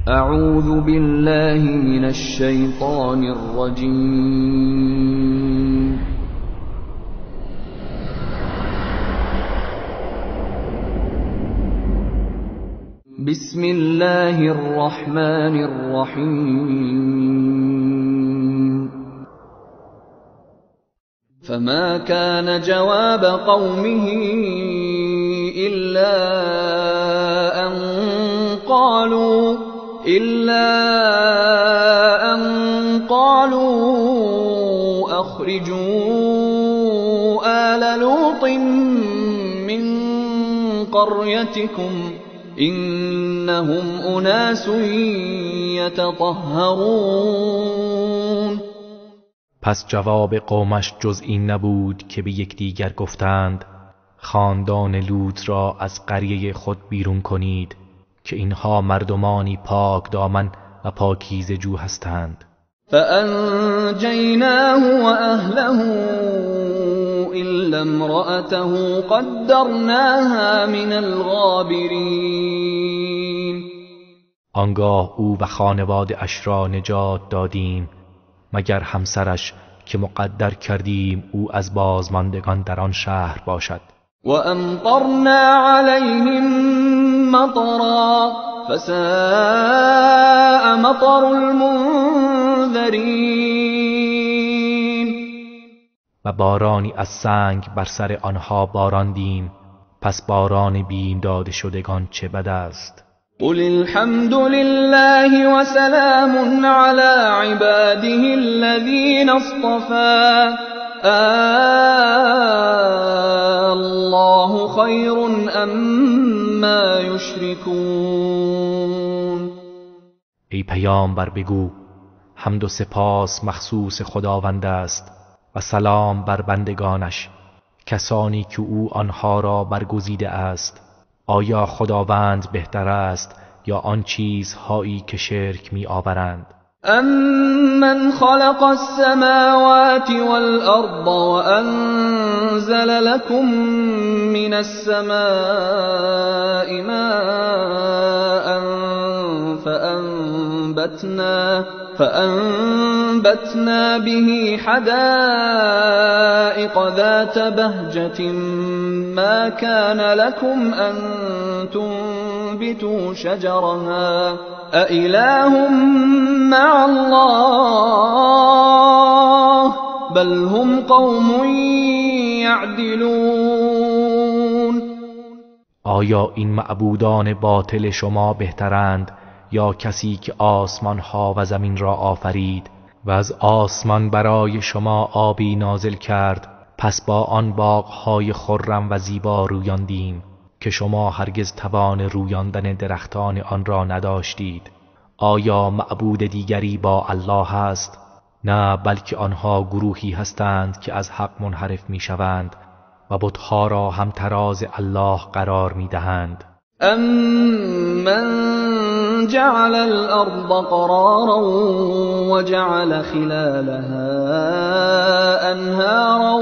اعوذ بالله من الشیطان الرجیم. بسم الله الرحمن الرحیم. فما كان جواب قومه إلا أن قالوا أخرجوا آل لوط من قريتكم إنهم أناس يتطهرون. پس جواب قومش جز این نبود که به یکدیگر گفتند خاندان لوط را از قریه خود بیرون کنید که اینها مردمانی پاک دامن و پاکیزه جو هستند. فأنجیناه و اهله الا امرأته قدرناها من الغابرین. آنگاه او و خانواده اش را نجات دادیم مگر همسرش که مقدر کردیم او از بازماندگان در آن شهر باشد. و امطرنا علیهم مطرا فساء مطر المنذرین. و بارانی از سنگ بر سر آنها باراندیم پس باران بیم داده شدگان چه بد است. قل الحمد لله وسلام على عباده الذين اصطفى الله خير أما يشركون. ای پیامبر بگو حمد و سپاس مخصوص خداوند است و سلام بر بندگانش کسانی که او آنها را برگزیده است. آیا خداوند بهتر است یا آن چیزهایی که شرک می آورند؟ امن خلق السماوات والارض وانزل لكم من السماء ماء فأنبتنا به حدائق ذات بهجة ما كان لكم أن تنبتوا شجرها أإله مع الله بل هم قوم يعدلون. آیا این معبودان باطل شما بهترند یا کسی که آسمان ها و زمین را آفرید و از آسمان برای شما آبی نازل کرد پس با آن باغ های خرم و زیبا رویاندیم که شما هرگز توان رویاندن درختان آن را نداشتید؟ آیا معبود دیگری با الله هست؟ نه، بلکه آنها گروهی هستند که از حق منحرف می شوند و بتها را همتراز الله قرار می دهند. أَمَّنْ جَعَلَ الْأَرْضَ قَرَارًا وَجَعَلَ خِلَالَهَا أَنْهَارًا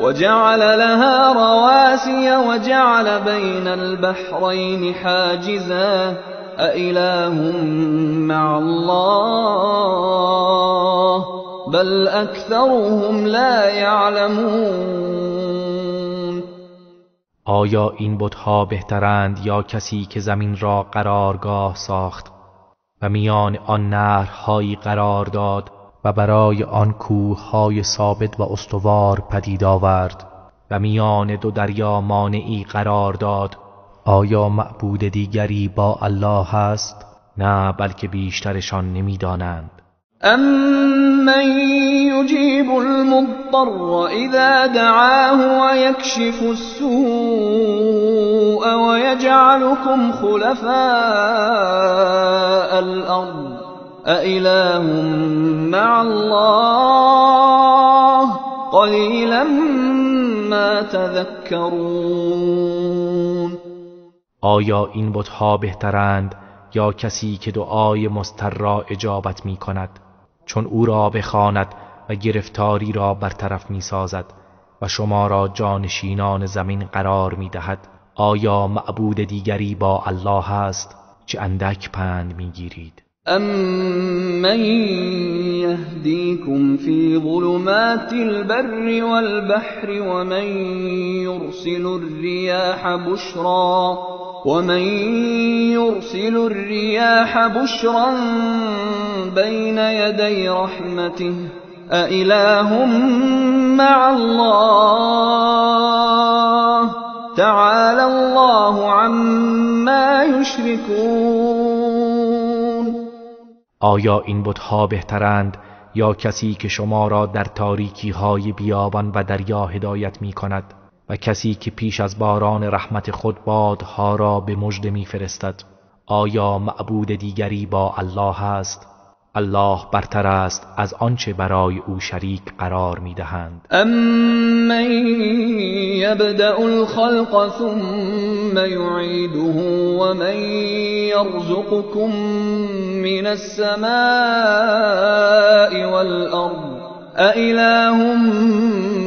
وَجَعَلَ لَهَا رَوَاسِيَ وَجَعَلَ بَيْنَ الْبَحْرَيْنِ حَاجِزًا أَإِلَٰهٌ مَّعَ اللَّهِ بَلْ أَكْثَرُهُمْ لَا يَعْلَمُونَ. آیا این بتها بهترند یا کسی که زمین را قرارگاه ساخت و میان آن نهرهایی قرار داد و برای آن کوههای ثابت و استوار پدید آورد و میان دو دریا مانعی قرار داد؟ آیا معبود دیگری با الله هست؟ نه، بلکه بیشترشان نمیدانند. أَمَّن يُجِيبُ الْمُضْطَرَّ إِذَا دَعَاهُ وَيَكْشِفُ السُّوءَ وَيَجْعَلُكُمْ خُلَفَاءَ الْأَرْضِ أَإِلَٰهٌ مَّعَ اللَّهِ قَلِيلًا مَّا تَذَكَّرُونَ. آیا این بتها بهترند یا کسی که دعای مضطر را اجابت می کند چون او را بخواند و گرفتاری را برطرف می سازد و شما را جانشینان زمین قرار می دهد؟ آیا معبود دیگری با الله هست؟ چه اندک پند میگیرید. أَمَّن يَهْدِيكُمْ فِي ظُلُمَاتِ الْبَرِّ وَالْبَحْرِ وَمَن يُرْسِلُ الرِّيَاحَ بُشْرًا بَيْنَ يَدَيْ رَحْمَتِهِ أَإِلَٰهٌ مَّعَ اللَّهِ تَعَالَى اللَّهُ عَمَّا يُشْرِكُونَ. آیا این بت‌ها بهترند یا کسی که شما را در تاریکی‌های بیابان و دریا هدایت می‌کند و کسی که پیش از باران رحمت خود بادها را به مژده می‌فرستد؟ آیا معبود دیگری با الله است؟ الله برتر است از آنچه برای او شریک قرار می‌دهند. أَمَّن يَبْدَأُ الْخَلْقَ ثُمَّ يُعِيدُهُ وَمَن يَرْزُقُكُم مِّنَ السَّمَاءِ وَالْأَرْضِ أَإِلَٰهٌ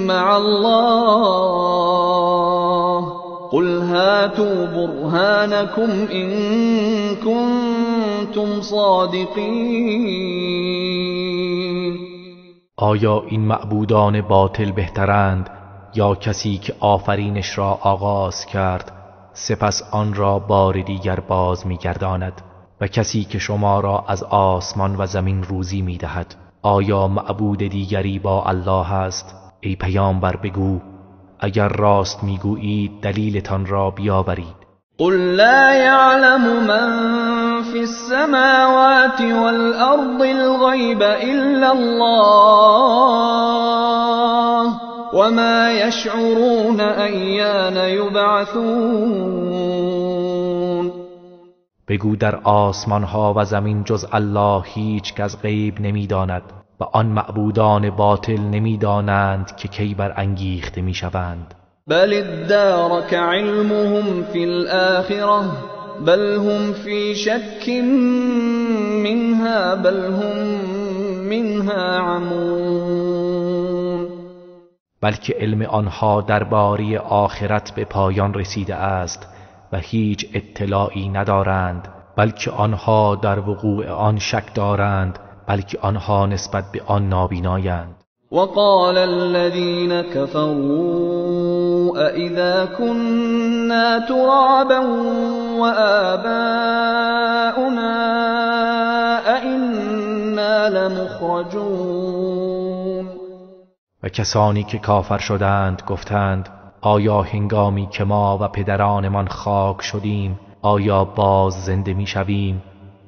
مَّعَ اللَّهِ قُلْ هَاتُوا بُرْهَانَكُمْ إِن كُنتُمْ صَادِقِينَ. آیا این معبودان باطل بهترند یا کسی که آفرینش را آغاز کرد سپس آن را بار دیگر باز می‌گرداند و کسی که شما را از آسمان و زمین روزی می‌دهد؟ آیا معبود دیگری با الله است؟ ای پیامبر بگو اگر راست میگویید دلیلتان را بیاورید. قل لا يعلم من في السماوات والأرض الغيب إلا الله وما يشعرون أيان يبعثون. بگو در آسمان ها و زمین جز الله هیچ کس غیب نمیداند و آن معبودان باطل نمیدانند که کی برانگیخته میشوند. بل ادارك علمهم في الآخرة بل هم في شك منها بل هم منها عمون. بلکه علم آنها درباره آخرت به پایان رسیده است و هیچ اطلاعی ندارند، بلکه آنها در وقوع آن شک دارند، بلکه آنها نسبت به آن نابینایند. وقال الذين كفروا أئذا كنا ترابا وآباؤنا أئنا لمخرجون. و کسانی که کافر شدند گفتند آیا هنگامی که ما و پدرانمان خاک شدیم آیا باز زنده می شویم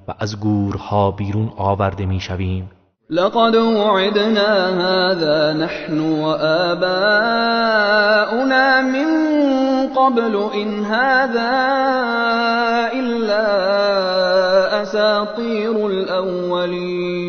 و از گورها بیرون آورده می شویم؟ لقد وعدنا هذا نحن وآباؤنا من قبل إن هذا إلا أساطير الأولين.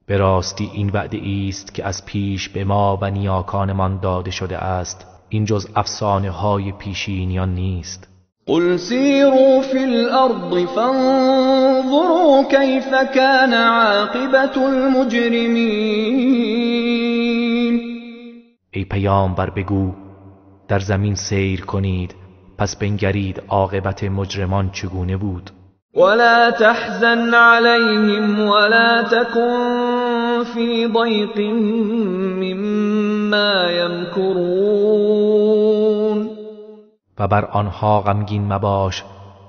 به راستی این وعده است که از پیش به ما و نیاکانمان داده شده است، این جز افسانه های پیشینیان نیست. قل سیروا فی الارض فانظروا کیف کان عاقبة المجرمین. ای پیامبر بگو در زمین سیر کنید پس بنگرید عاقبت مجرمان چگونه بود. ولا تحزن عليهم ولا تكن في ضيق مما يمكرون. و بر آنها غمگین مباش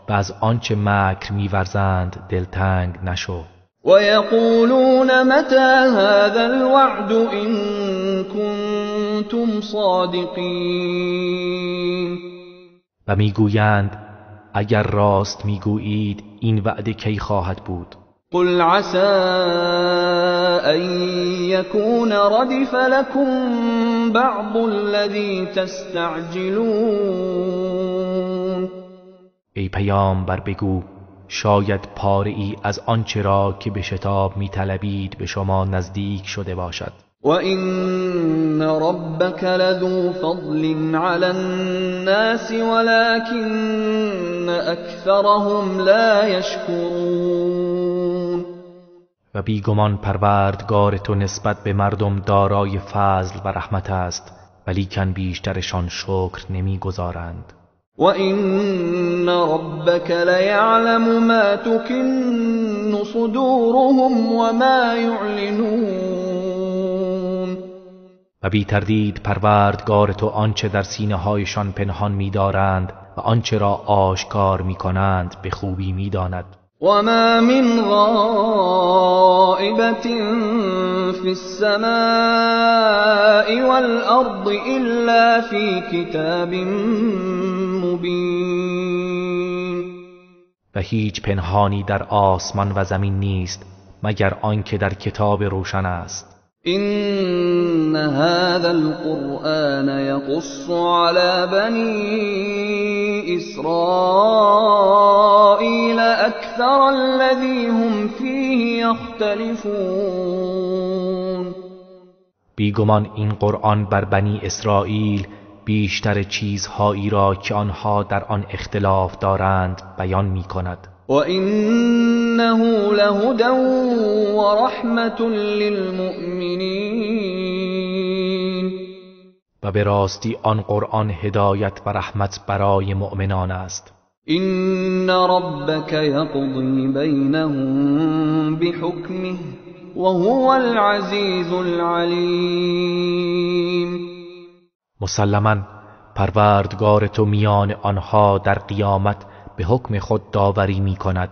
و از آنچه مکر می‌ورزند دلتنگ نشو. ويقولون متى هذا الوعد إن كنتم صادقين. و میگویند اگر راست میگویید این وعده کی خواهد بود؟ قل عسى أن يكون ردف لكم بعض الذي تستعجلون. ای پیامبر بگو شاید پاره‌ای از آنچه را که به شتاب می‌طلبید به شما نزدیک شده باشد. وَإِنَّ رَبَّكَ لَذُو فَضْلٍ عَلَى النَّاسِ وَلَكِنَّ أَكْثَرَهُمْ لَا يَشْكُرُونَ. و بیگمان پروردگار تو نسبت به مردم دارای فضل و رحمت است ولیکن بیشترشان شکر نمی‌گزارند. وَإِنَّ رَبَّكَ لَيَعْلَمُ مَا تُكِنُّ صُدُورُهُمْ وَمَا يُعْلِنُونَ. و بی تردید پروردگار تو آنچه در سینه هایشان پنهان می‌دارند و آنچه را آشکار می‌کنند به خوبی می‌داند. وَمَا مِنْ غَائِبَةٍ فِي السَّمَاءِ وَالْأَرْضِ إِلَّا فِي كِتَابٍ مُبِینٍ. و هیچ پنهانی در آسمان و زمین نیست مگر آنکه در کتاب روشن است. إِنَّ هَذَا الْقُرْآنَ يَقُصُّ عَلَى بَنِي إِسْرَائِيلَ أَكْثَرَ الَّذِي هُمْ فِيهِ يَخْتَلِفُونَ. بیگمان این قرآن بر بنی اسرائیل بیشتر چیزهایی را که آنها در آن اختلاف دارند بیان می کند. وَإِنَّهُ لَهُدًى وَرَحْمَةٌ لِّلْمُؤْمِنِينَ. و به راستی آن قرآن هدایت و رحمت برای مؤمنان است. إِنَّ رَبَّكَ يَقْضِي بَيْنَهُم بِحُكْمِهِ وَهُوَ الْعَزِيزُ الْعَلِيمُ. مسلماً پروردگار تو میان آنها در قیامت به حکم خود داوری می کند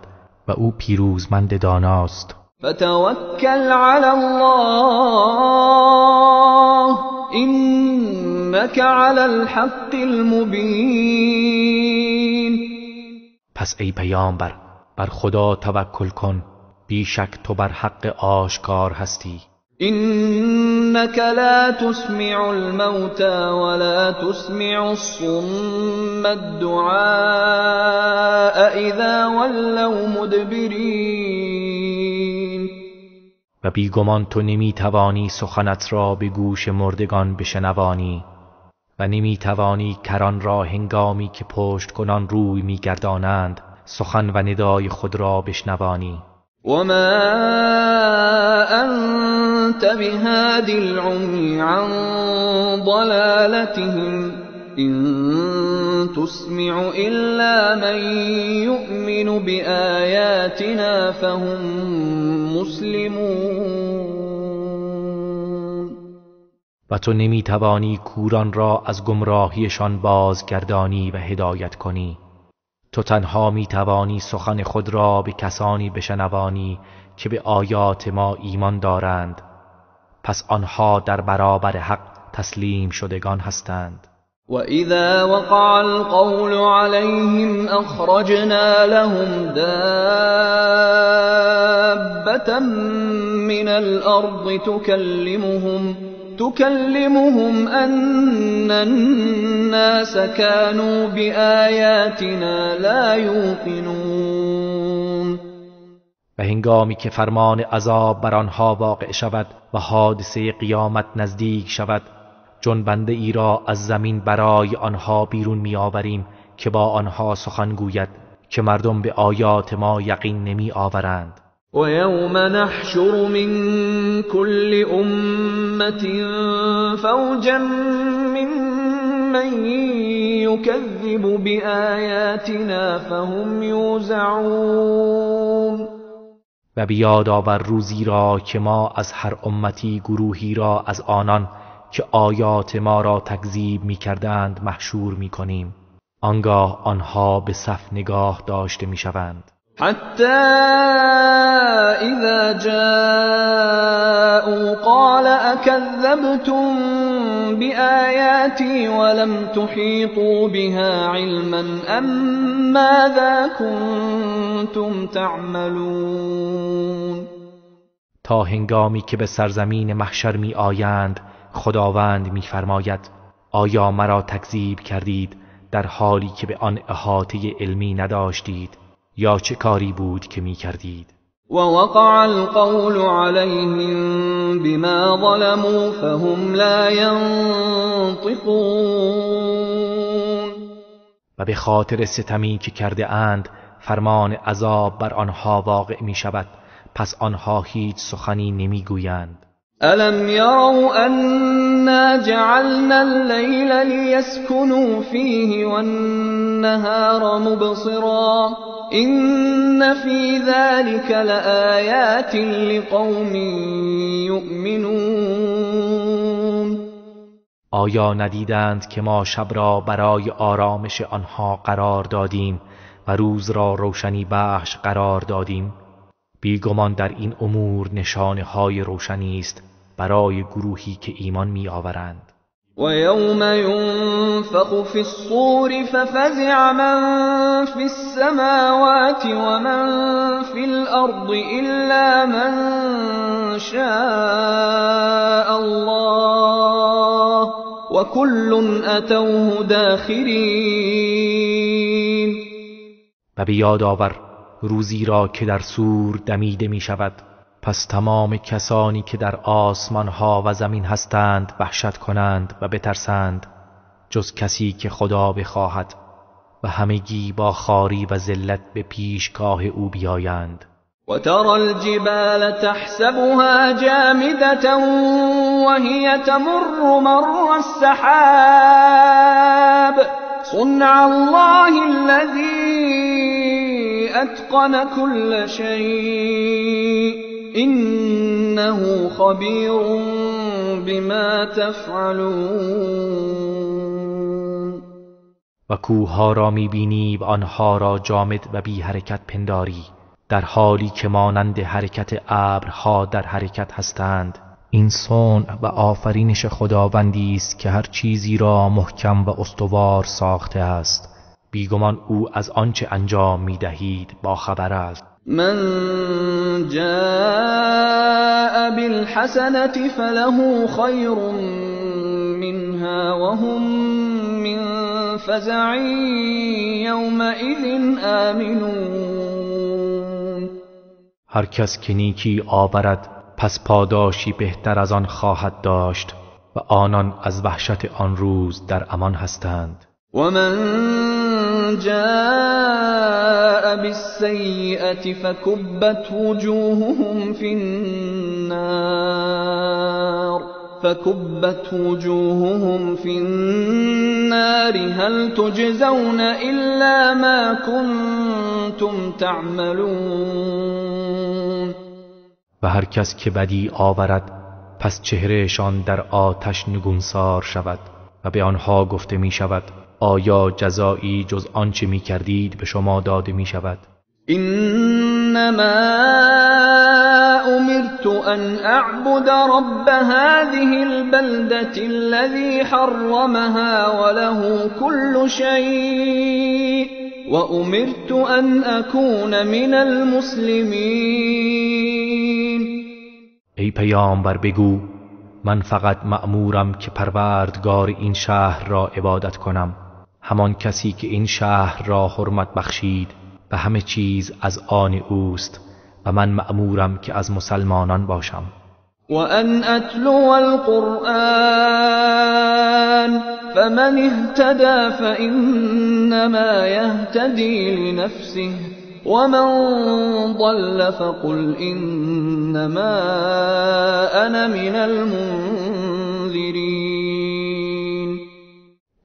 و او پیروزمند داناست. فتوکل علی الله انک علی الحق المبین. پس ای پیامبر بر خدا توکل کن، بیشک تو بر حق آشکار هستی. إنك لا تسمع الموتى ولا تسمع الصم الدعاء إذا ولوا مدبرين. و بیگمان تو نمیتوانی سخنت را به گوش مردگان بشنوانی و نمیتوانی کران را هنگامی که پشت کنان روی میگردانند سخن و ندای خود را بشنوانی. وما أنت بهادي العمي عن ضلالتهم إن تسمع إلا من يؤمن بآياتنا فهم مسلمون. و تو نمیتوانی کوران را از گمراهیشان بازگردانی و هدایت کنی. تو تنها میتوانی سخن خود را به کسانی بشنوانی که به آیات ما ایمان دارند، پس آنها در برابر حق تسلیم شدگان هستند. وَإِذَا وَقَعَ الْقَوْلُ عَلَيْهِمْ أَخْرَجْنَا لَهُمْ دَابَّةً مِّنَ الْأَرْضِ تكلمهم أن الناس كانوا بآياتنا لا يوقنون. و هنگامی که فرمان عذاب بر آنها واقع شود و حادثه قیامت نزدیک شود، جنبنده ای را از زمین برای آنها بیرون می آوریم که با آنها سخن گوید که مردم به آیات ما یقین نمی آورند. وَيَوْمَ نَحْشُرُ مِنْ كُلِّ أُمَّةٍ فَوْجًا مِّمَّنْ يُكَذِّبُ بِآيَاتِنَا فَهُمْ یوزعون. و بیاد آور روزی را که ما از هر امتی گروهی را از آنان که آیات ما را تکذیب می کردند محشور می کنیم. آنگاه آنها به صف نگاه داشته می شوند. حتى إذا جاءوا قال أكذبتم بآياتي ولم تحيطوا بها علما أم ماذا كنتم تعملون. تا هنگامی که به سرزمین محشر می آیند خداوند می فرماید آیا مرا تکذیب کردید در حالی که به آن احاطه علمی نداشتید یا چه کاری بود که می کردید؟ ووقع القول عليهم بما ظلموا فهم لا ينطقون. و به خاطر ستمی که کرده اند فرمان عذاب بر آنها واقع می شود، پس آنها هیچ سخنی نمی گویند. ألم يروا أن إنا جعلنا الليل ليسكنوا فيه والنهار مبصرا إن في ذلك لآيات لقوم یؤمنون. آیا ندیدند که ما شب را برای آرامش آنها قرار دادیم و روز را روشنی بخش قرار دادیم؟ بیگمان در این امور نشانه های روشنی است برای گروهی که ایمان می آورند. و یوم ینفخ فی الصور ففزع من فی السماوات و من فی الارض الا من شاء الله و کل اتوه داخرین. و بیاد آور روزی را که در صور دمیده می شود، پس تمام کسانی که در آسمان ها و زمین هستند وحشت کنند و بترسند جز کسی که خدا بخواهد و همگی با خواری و ذلت به پیشگاه او بیایند. و ترى الجبال تحسبها جامدة وهي تمر مر السحاب صنع الله الذي اتقن كل شيء إنه خبیر بما تفعلون. و کوه‌ها را می‌بینی و آنها را جامد و بی حرکت پنداری در حالی که مانند حرکت ابرها در حرکت هستند. این صنع و آفرینش خداوندی است که هر چیزی را محکم و استوار ساخته است. بیگمان او از آنچه انجام می‌دهید با خبر است. من جاء بالحسنة فله خير منها وهم من فزع يومئذ آمنون. هر کس که نیکی آورد پس پاداشی بهتر از آن خواهد داشت و آنان از وحشت آن روز در امان هستند. ومن جاء بالسيئة فكبت وجوههم في النار هل تجزون إلا ما كنتم تعملون. و هر کس که بدی آورد پس چهرهشان در آتش نگونسار شود و به آنها گفته می شود آیا جزایی جز آنچه می کردید به شما داده می شود؟ انما امرت ان اعبد رب هذه البلدة الذي حرمها وله كل شيء وامرت ان اكون من المسلمين. ای پیامبر بگو من فقط مأمورم که پروردگار این شهر را عبادت کنم، همان کسی که این شهر را حرمت بخشید و همه چیز از آن اوست و من مأمورم که از مسلمانان باشم. و ان اتلو القرآن فمن اهتدى فإنما يهتدي لنفسه ومن ضل فقل إنما أنا من المنذرين.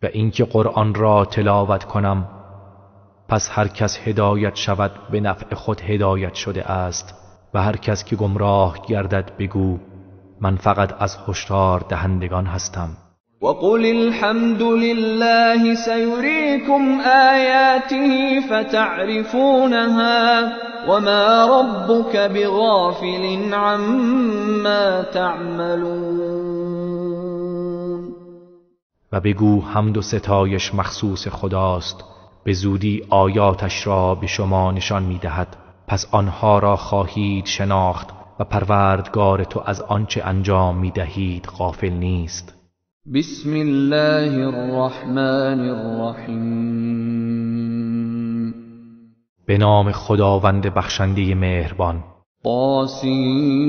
و اینکه قرآن را تلاوت کنم پس هر کس هدایت شود به نفع خود هدایت شده است و هر کس که گمراه گردد بگو من فقط از هشدار دهندگان هستم. وقل الحمد لله سيريكم آياته فتعرفونها وما ربك بغافل عما تعملون. و بگو حمد و ستایش مخصوص خداست، به زودی آیاتش را به شما نشان می‌دهد، پس آنها را خواهید شناخت و پروردگار تو از آنچه انجام می‌دهید غافل نیست. بسم الله الرحمن الرحیم. به نام خداوند بخشنده مهربان. طاسیم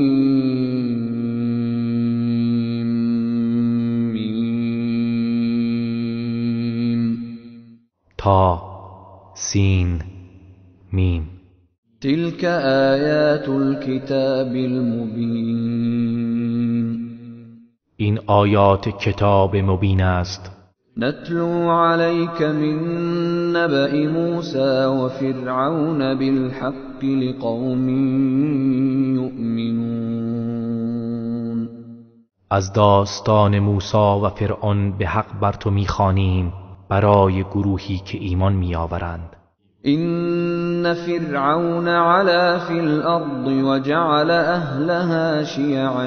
تا سین میم. تلك آیات الكتاب المبین. این آیات کتاب مبین است. نتلو عليك من نبأ موسى وفرعون بالحق لقوم يؤمنون. از داستان موسی و فرعون به حق بر تو می‌خوانیم برای گروهی که ایمان می‌آورند. إن فرعون علا في الأرض وجعل أهلها شيعا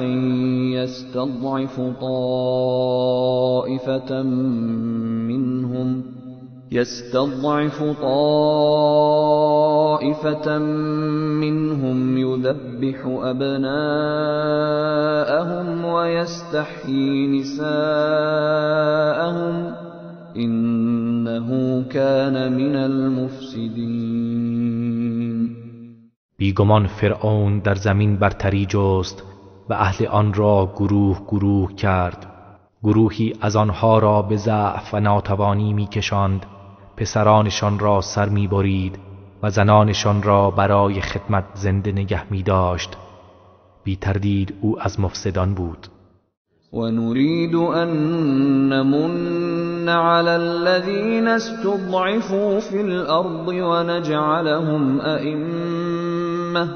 يستضعف طائفة منهم يذبح أبناءهم ويستحيي نساءهم إنه كان من المفسدين. بیگمان فرعون در زمین برتری جست و اهل آن را گروه گروه کرد. گروهی از آنها را به ضعف و ناتوانی میکشاند، پسرانشان را سر میبرید و زنانشان را برای خدمت زنده نگه میداشت. بی تردید او از مفسدان بود. ونريد أن نمن على الذين استضعفوا في الأرض ونجعلهم أئمة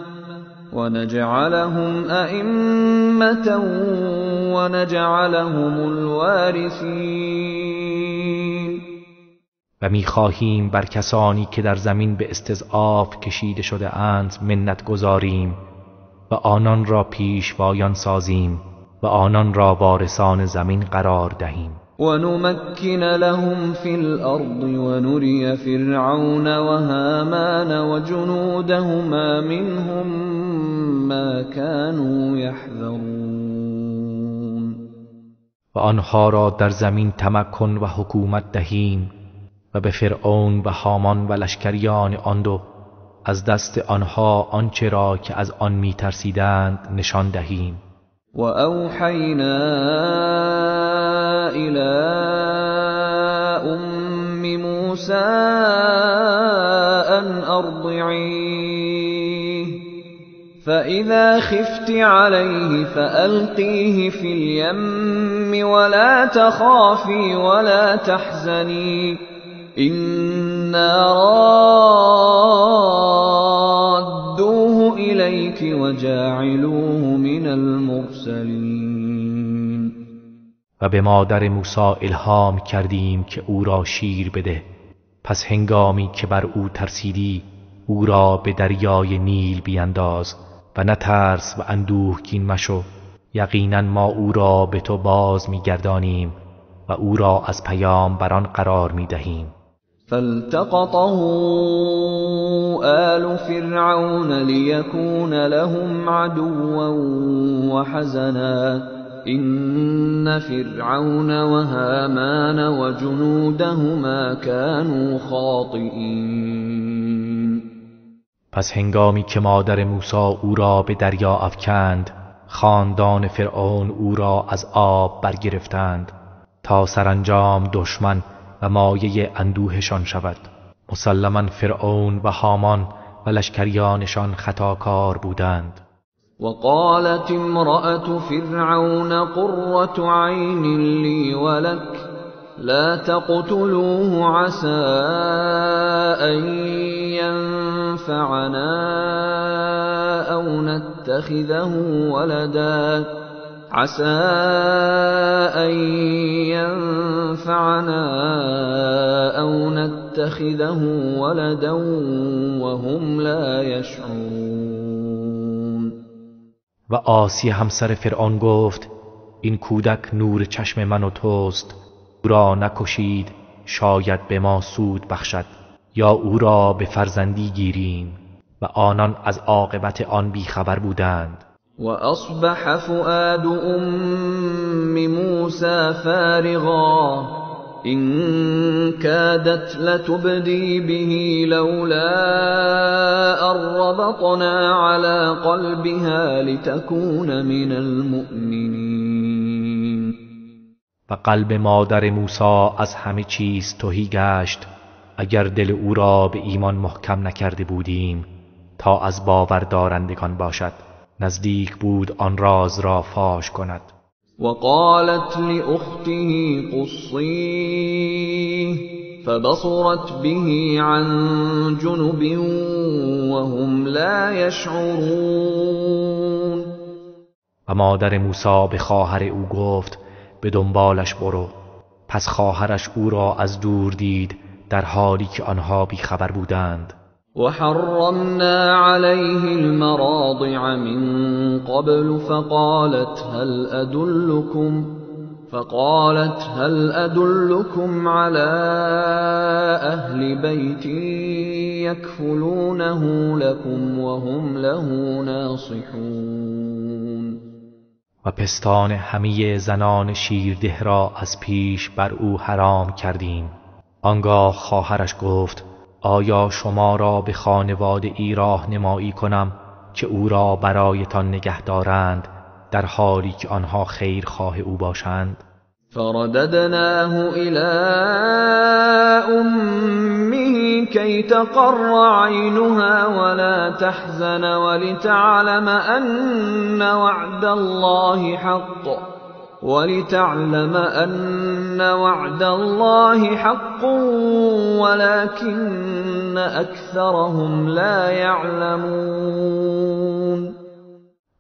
ونجعلهم الوارثين. و می‌خواهیم بر کسانی که در زمین به استضعاف کشیده شده اند منت گذاریم و آنان را پیشوایان سازیم و آنان را وارثان زمین قرار دهیم. ونمكن لهم في الأرض ونري فرعون وهامان وجنودهما منهم ما كانوا يحذرون. و آنها را در زمین تمکن و حکومت دهیم و به فرعون و هامان و لشکریان آن دو از دست آنها آنچه را که از آن می‌ترسیدند نشان دهیم. وأوحينا إلى أم موسى أن أرضعيه فإذا خفت عليه فألقيه في اليم ولا تخافي ولا تحزني إنا رادوه إليك وجاعلوه من المرسلين. و به مادر موسی الهام کردیم که او را شیر بده، پس هنگامی که بر او ترسیدی او را به دریای نیل بینداز و نترس و اندوهگین مشو، یقینا ما او را به تو باز میگردانیم و او را از پیامبران قرار میدهیم. فالتقطه آل فرعون ليكون لهم عدوا وحزنا إن فرعون وهامان وجنودهما كانوا خاطئين. پس هنگامی که مادر موسی او را به دریا افکند، خاندان فرعون او را از آب برگرفتند تا سرانجام دشمن و مایه اندوهشان شود. مسلماً فرعون و هامان و لشکریانشان خطاکار بودند. وقالت امرأة فرعون قرة عين لي ولك لا تقتلوه عسى أن ينفعنا أو نتخذه ولدا وهم لا يشعرون. و آسیه همسر فرعون گفت این کودک نور چشم من و توست، او را نکشید شاید به ما سود بخشد یا او را به فرزندی گیریم. و آنان از عاقبت آن بیخبر بودند. وأصبح فؤاد أم موسى فارغا إن كادت لتبدي به لولا أن ربطنا على قلبها لتكون من المؤمنين. و قلب مادر موسی از همه چیز تهی گشت اگر دل او را به ایمان محکم نکرده بودیم تا از باور دارندگان باشد. نزدیک بود آن راز را فاش کند. وقالت لأخته قصيه فبصرت به عن جنب وهم لا يشعرون. و مادر موسی به خواهر او گفت به دنبالش برو. پس خواهرش او را از دور دید در حالی که آنها بیخبر بودند. وحرمنا عليه المراضع من قبل فقالت هل أدلكم على أهل بيت يكفلونه لكم وهم له ناصحون. و پستان همه زنان شیرده را از پیش بر او حرام کردیم. آنگاه خواهرش گفت آیا شما را به خانواده ای راهنمایی کنم که او را برایتان نگه دارند در حالی که آنها خیرخواه او باشند؟ فرددناه إلى أمه كي تقر عينها ولا تحزن ولتعلم أن وعد الله حق ولكن أكثرهم لا يعلمون.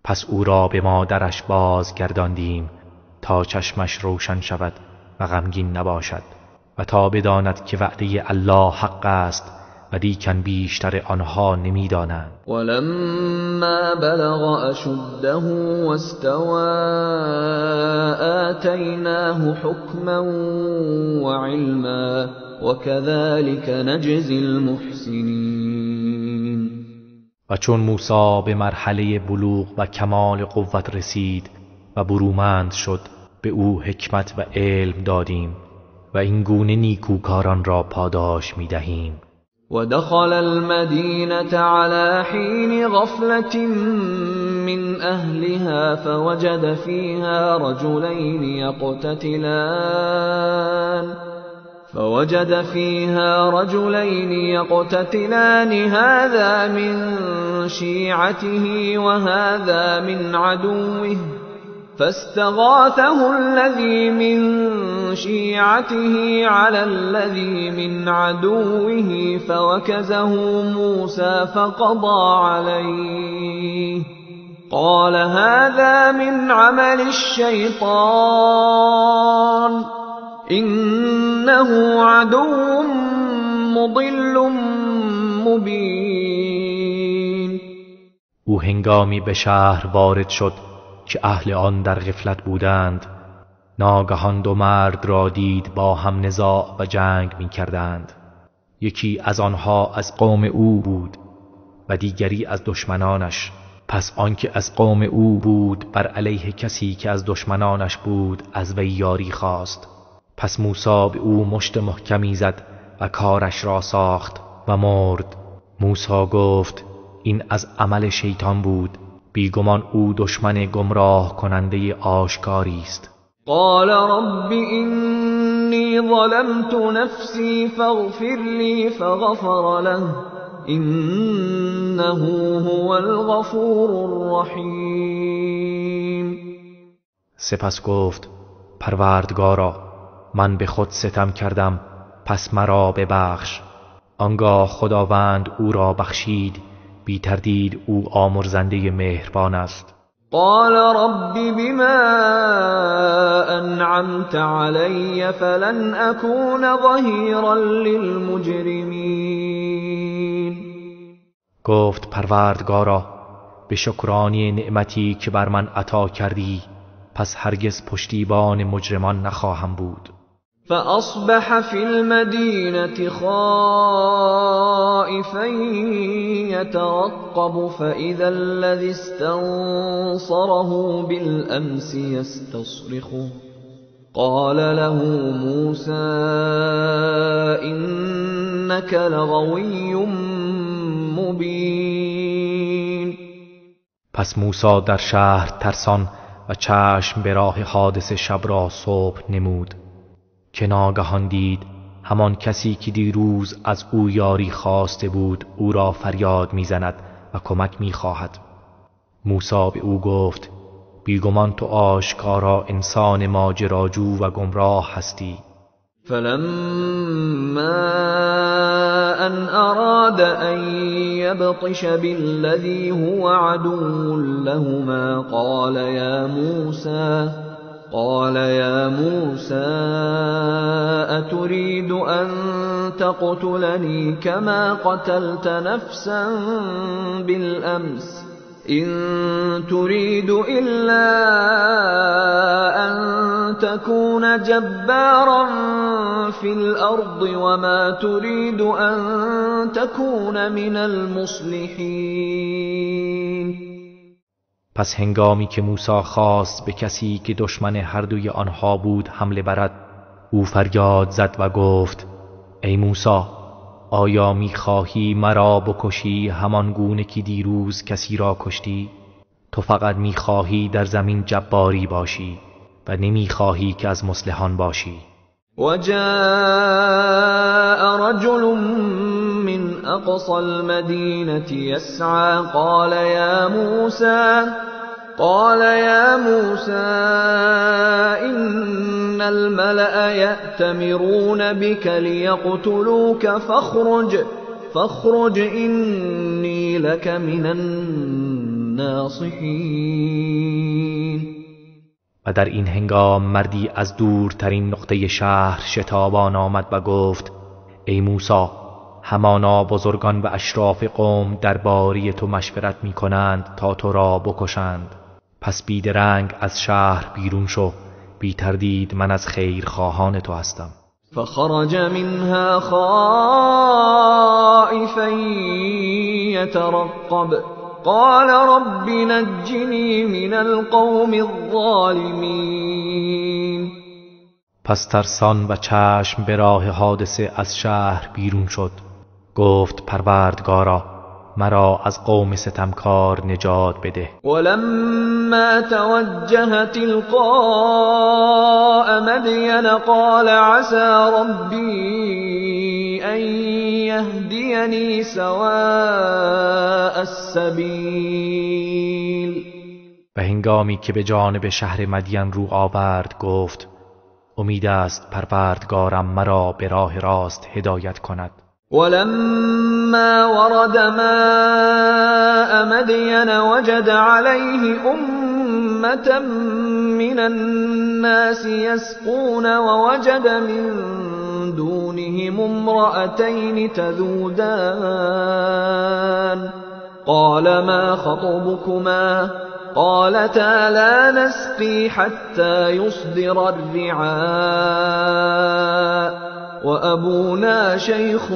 پس او را به مادرش بازگرداندیم تا چشمش روشن شود و غمگین نباشد و تا بداند که وعده الله حق است و لیکن بیشتر آنها نمیدانند. ولما بلغ أشده واستوى آتيناه حكما وعلما وكذلك نجزي المحسنين. و چون موسی به مرحله بلوغ و کمال قوت رسید و برومند شد به او حکمت و علم دادیم و این گونه نیکوکاران را پاداش می دهیم. ودخل المدينة على حين غفلة من أهلها فوجد فيها رجلين يقتتلان هذا من شيعته وهذا من عدوه فاستغاثه الذي من شيعته على الذي من عدوه فوكزه موسى فقضى عليه قال هذا من عمل الشيطان إنه عدو مضل مبين. او هنگامی به شهر وارد شد که اهل آن در غفلت بودند، ناگهان دو مرد را دید با هم نزاع و جنگ می کردند. یکی از آنها از قوم او بود و دیگری از دشمنانش. پس آنکه از قوم او بود بر علیه کسی که از دشمنانش بود از وی یاری خواست. پس موسی به او مشت محکمی زد و کارش را ساخت و مرد. موسی گفت این از عمل شیطان بود، بیگمان او دشمن گمراه کننده آشکاری است. قال رب إني ظلمت نفسي فاغفر لي فغفر له إنه هو الغفور الرحیم. سپس گفت پروردگارا من به خود ستم کردم پس مرا ببخش. آنگاه خداوند او را بخشید، بی تردید او آمرزنده مهربان است. قال رب بما أنعمت علي فلن أكون ظهيرا للمجرمين. گفت پروردگارا به شکرانی نعمتی که بر من عطا کردی پس هرگز پشتیبان مجرمان نخواهم بود. فأصبح في المدينة خائفا يترقب فإذا الذي استنصره بالأمس يستصرخه قال له موسى إنك لغوي مبين. پس موسی در شهر ترسان و چشم به راه حادث شب را صبح نمود که ناگهان دید همان کسی که دیروز از او یاری خواسته بود او را فریاد میزند و کمک میخواهد. موسی به او گفت بیگمان تو آشکارا انسان ماجراجو و گمراه هستی. فلما أن أراد أن يبطش بالذي هو عدو لهما قال يا موسى أتريد أن تقتلني كما قتلت نفسا بالأمس إن تريد إلا أن تكون جبارا في الأرض وما تريد أن تكون من المصلحين. پس هنگامی که موسی خواست به کسی که دشمن هر دوی آنها بود حمله برد، او فریاد زد و گفت: ای موسی، آیا می‌خواهی مرا بکشی همان گونه که دیروز کسی را کشتی؟ تو فقط می‌خواهی در زمین جباری باشی و نمی‌خواهی که از مصلحان باشی. وجاء رجل من أقصى المدينة يسعى قال يا موسى إن الملأ يأتمرون بك ليقتلوك فاخرج إني لك من الناصحين. و در این هنگام مردی از دورترین نقطه شهر شتابان آمد و گفت: ای موسی، همانا بزرگان و اشراف قوم درباره تو مشورت می کنند تا تو را بکشند. پس بیدرنگ از شهر بیرون شو، بی تردید من از خیرخواهان تو هستم. فخرج منها خائفا يترقب قال رب نجني من القوم الظالمين. پس ترسان و چشم به راه حادثه از شهر بیرون شد. گفت: پروردگارا، مرا از قوم ستمکار نجات بده. ولما توجه تلقاء مدين قال عسى ربي أن يهديني سواء السبيل. و هنگامی که به جانب شهر مدین رو آورد گفت: امید است پروردگارم مرا به راه راست هدایت کند. ولما ورد ماء مدين وجد عليه أمة من الناس يسقون ووجد من دونهم امرأتين تذودان قال ما خطبكما قالتا لا نسقي حتى يصدر الرعاء وأبونا شيخ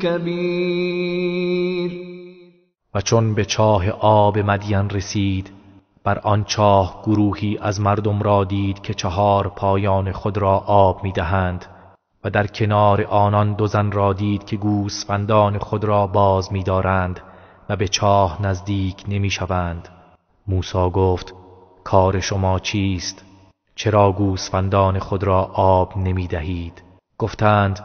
كبير. و چون به چاه آب مدین رسید، بر آن چاه گروهی از مردم را دید که 4 پایان خود را آب می‌دهند و در کنار آنان 2 زن را دید که گوسفندان خود را باز می‌دارند و به چاه نزدیک نمی‌شوند. موسی گفت: کار شما چیست؟ چرا گوسفندان خود را آب نمی‌دهید؟ گفتند: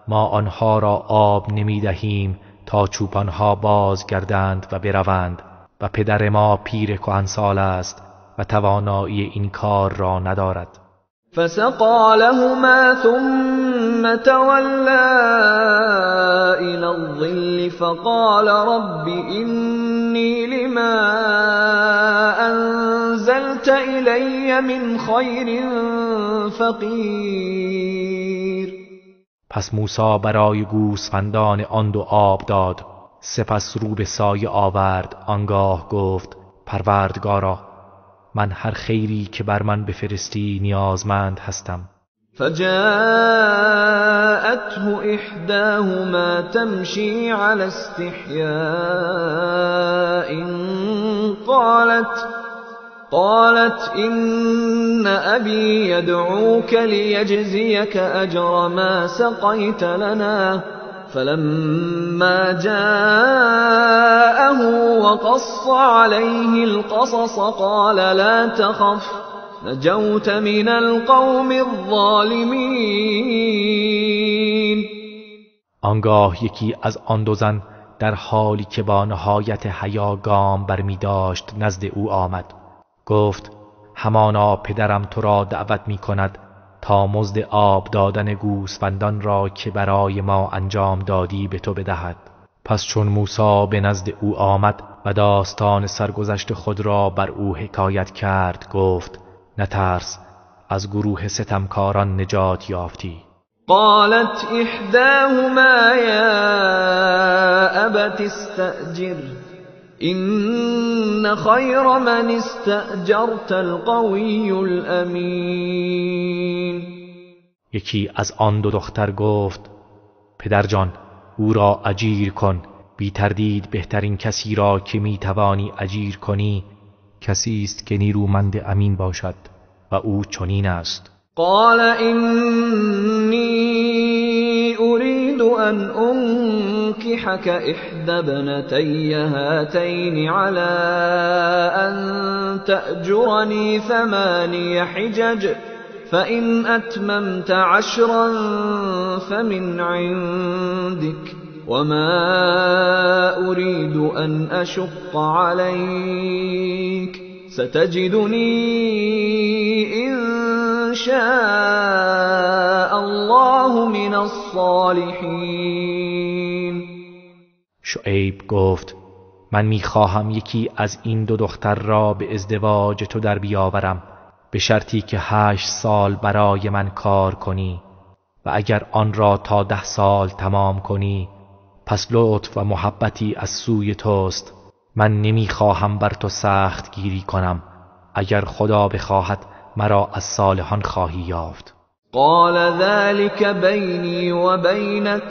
ما آنها را آب نمی‌دهیم تا چوپانها باز گردند و بروند و پدر ما پیر کهنسال است و توانایی این کار را ندارد. فسقى لهما ثم تولى إلى الظل فقال رب إني لما أنزلت إلي من خير فقير. پس موسی برای گوسفندان آن 2 آب داد، سپس رو به سایه آورد. آنگاه گفت: پروردگارا، من هر خیری که بر من بفرستی نیازمند هستم. فجاءته إحداهما تمشي على استحياء قالت إن أبي يدعوك ليجزيك أجر ما سقيت لنا. فلما جاءه وقص عليه القصص قال لا تخف نجوت من القوم الظالمين. آنگاه یکی از آن 2 زن در حالی که با نهایت حیا گام برمی داشت نزد او آمد. گفت همانا پدرم تو را دعوت می کند تا مزد آب دادن گوسفندان را که برای ما انجام دادی به تو بدهد. پس چون موسی به نزد او آمد و داستان سرگذشت خود را بر او حکایت کرد گفت نترس، از گروه ستمکاران نجات یافتی. قالت احداهما یا ابت استأجر این خیر من استأجرت القوی الامین. یکی از آن دو دختر گفت پدر جان، او را اجیر کن، بی تردید بهترین کسی را که می توانی اجیر کنی کسی است که نیرومند امین باشد و او چنین است. قال إني أريد أن أنكحك إحدى ابنتي هاتين على أن تأجرني 8 حجج فإن أتممت 10 فمن عندك وما أريد أن أشق عليك ستجدني إن شاء الله من الصالحین. شعیب گفت من میخواهم یکی از این دو دختر را به ازدواج تو در بیاورم به شرطی که 8 سال برای من کار کنی و اگر آن را تا 10 سال تمام کنی پس لطف و محبتی از سوی توست. من نمیخواهم بر تو سخت گیری کنم، اگر خدا بخواهد مرا از صالحان خواهی یافت. قال ذلك بینی و بینک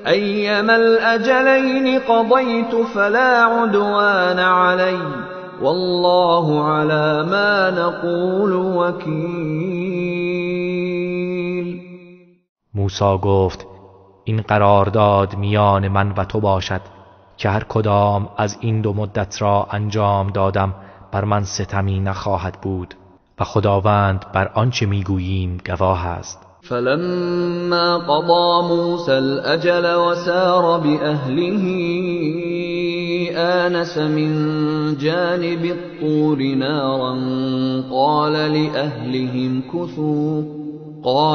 ایما الاجلین قضیت فلا عدوان علی والله علی ما نقول وکیل. موسی گفت این قرارداد میان من و تو باشد که هر کدام از این 2 مدت را انجام دادم بر من ستمی نخواهد بود و خداوند بر آنچه میگوییم گواه است. فلما قضى موسى الأجل وسار بأهله آنس من جانب الطور نارا قال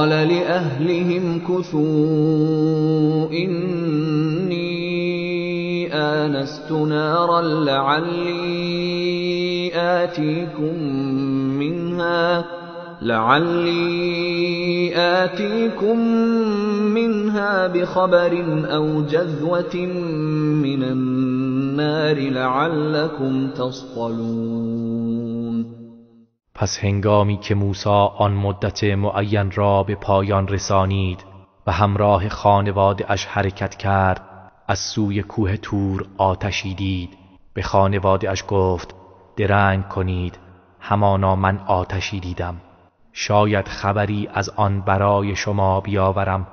لأهلهم كثوا إني آنست نارا لعلي آتيكم منها بخبر أو جذوة من النار لعلكم تصطلون. پس هنگامی که موسی آن مدت معین را به پایان رسانید و همراه خانواده اش حرکت کرد، از سوی کوه تور آتشی دید. به خانواده اش گفت درنگ کنید، همانا من آتشی دیدم، شاید خبری از آن برای شما بیاورم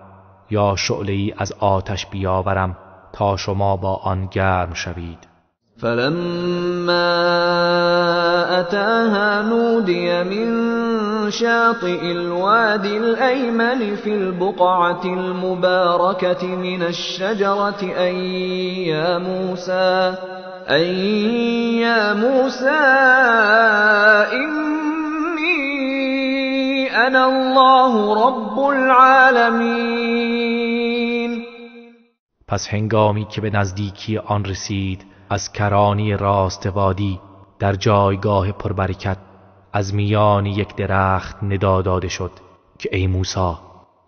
یا شعله‌ای از آتش بیاورم تا شما با آن گرم شوید. فلما أتاها نودي من شاطئ الوادي الأيمن في البقعة المباركة من الشجرة أن يا موسى إني أنا الله رب العالمين. پس هنگامی که به نزدیکی آن رسید، از کرانی راست وادی در جایگاه پربرکت از میان یک درخت ندا داده شد که ای موسی،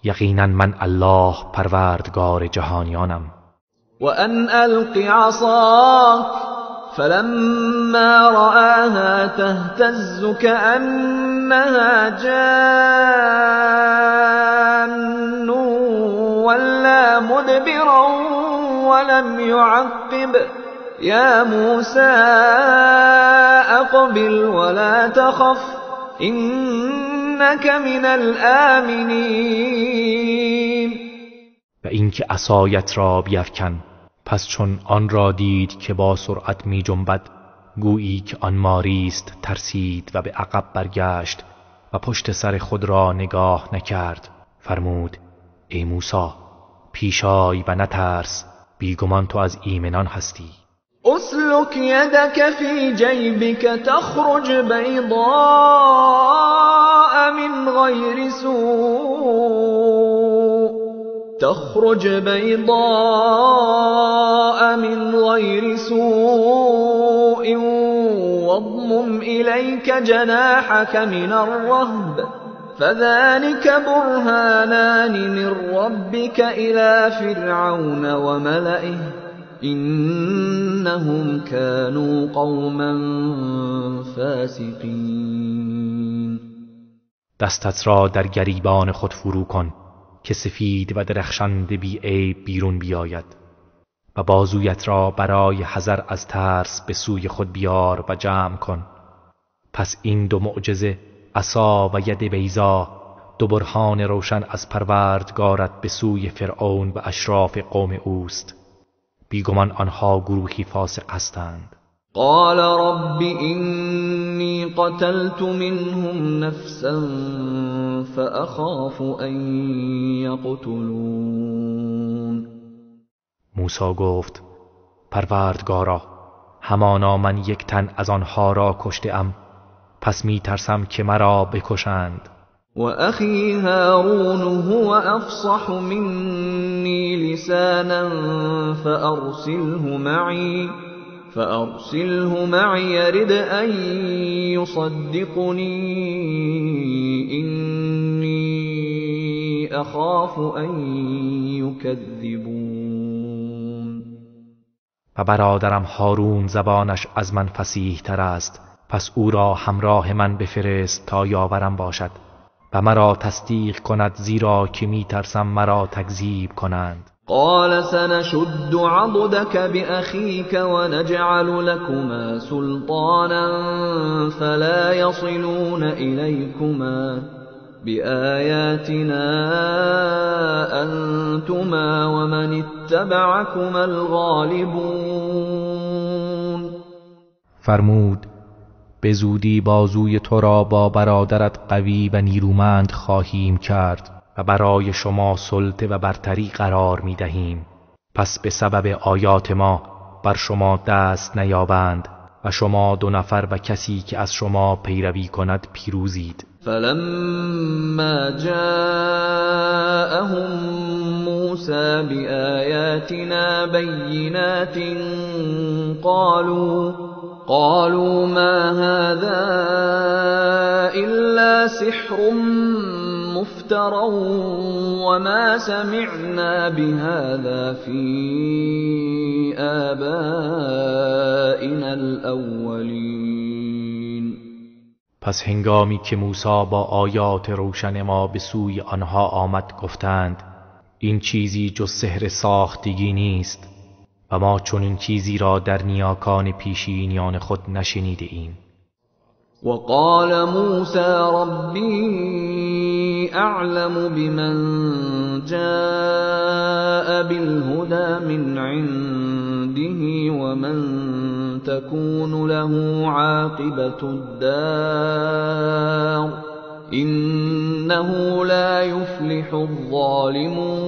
یقینا من الله پروردگار جهانیانم. و ان الق عصاک فلما رآها تهتز كأنها جان ولا مدبرا ولم يعقب يا موسى أقبل ولا تخف إنك من الآمنين. و اینکه عصایت را بیفکن. پس چون آن را دید که با سرعت می جنبد، گویی که آن ماری است، ترسید و به عقب برگشت و پشت سر خود را نگاه نکرد. فرمود ای موسی، پیش آی و نترس، بیگمان تو از ایمنان هستی. اسلك يدك في جيبك تخرج بيضاء من غير سوء واضمم إليك جناحك من الرهب فذلك برهانان من ربك إلى فرعون وملئه إنهم كانوا قوما فاسقین. دستت را در گریبان خود فرو کن که سفید و درخشنده بی عیب بیرون بیاید و بازویت را برای حذر از ترس به سوی خود بیار و جمع کن. پس این دو معجزه، عصا و ید بیضا، دو برهان روشن از پروردگارت به سوی فرعون و اشراف قوم اوست. بیگمان آنها گروهی فاسق هستند. قال رب إني قتلت منهم نفسا فأخاف أن يقتلون. موسی گفت پروردگارا، همانا من یک تن از آنها را کشته‌ام، پس می ترسم که مرا بکشند. و اخی هارون هو افصح منی لسانا فأرسله معي يرد أن يصدقني إني أخاف أن يكذبون. و برادرم هارون زبانش از من فصیح تر است، پس او را همراه من بفرست تا یاورم باشد و مرا تصدیق کند، زیرا که می ترسم مرا تکذیب کنند. قال سنشد عضدك بأخيك ونجعل لكما سلطانا فلا يصلون إليكما بآياتنا أنتما ومن اتبعكما الغالبون. فرمود به زودی بازوی تو را با برادرت قوی و نیرومند خواهیم کرد و برای شما سلطه و برتری قرار می دهیم. پس به سبب آیات ما بر شما دست نیابند و شما دو نفر و کسی که از شما پیروی کند پیروزید. فلما جاءهم موسى بآياتنا بينات قالوا ما هذا إلا سحر مفترى وما سمعنا بهذا في آبائنا الأولين. پس هنگامی که موسی با آیات روشن ما به سوی آنها آمد گفتند این چیزی جز سحر ساختگی نیست و ما چون این چیزی را در نیاکان پیشینیان خود نشنیده ایم. وقال موسى ربي أعلم بمن جاء بالهدى من عنده ومن تكون له عاقبة الدار إنه لا يفلح الظالمون.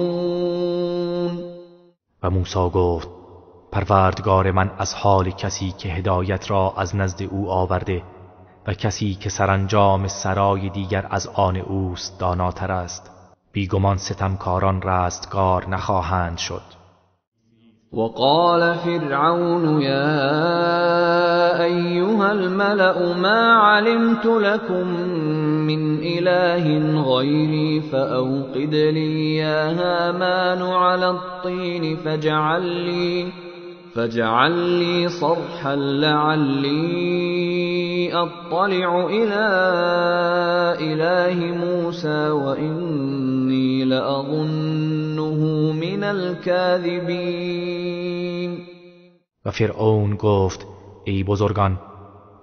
و موسی گفت پروردگار من از حال کسی که هدایت را از نزد او آورده و کسی که سرانجام سرای دیگر از آن اوست داناتر است. بیگمان ستمکاران رستگار نخواهند شد. وقال فرعون يا أيها الملأ ما علمت لكم من إله غيري فأوقد لي يا هامان على الطين فاجعل لي صرحا لعلي أطلع إلى إله موسى وإني لأظنه من الكاذبين. و فرعون گفت ای بزرگان،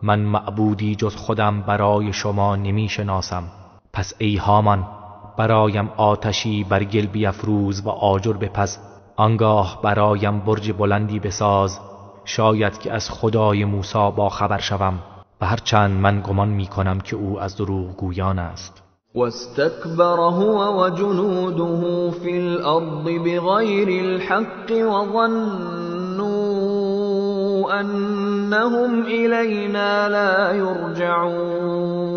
من معبودی جز خودم برای شما نمی شناسم. پس ای هامان برایم آتشی بر گل بیفروز و آجر بپز، آنگاه برایم برج بلندی بساز، شاید که از خدای موسی با خبر شوم و هرچند من گمان می کنم که او از دروغ گویان است. واستكبر هو وجنوده في الأرض بغير الحق وظنوا أنهم إلينا لا يرجعون.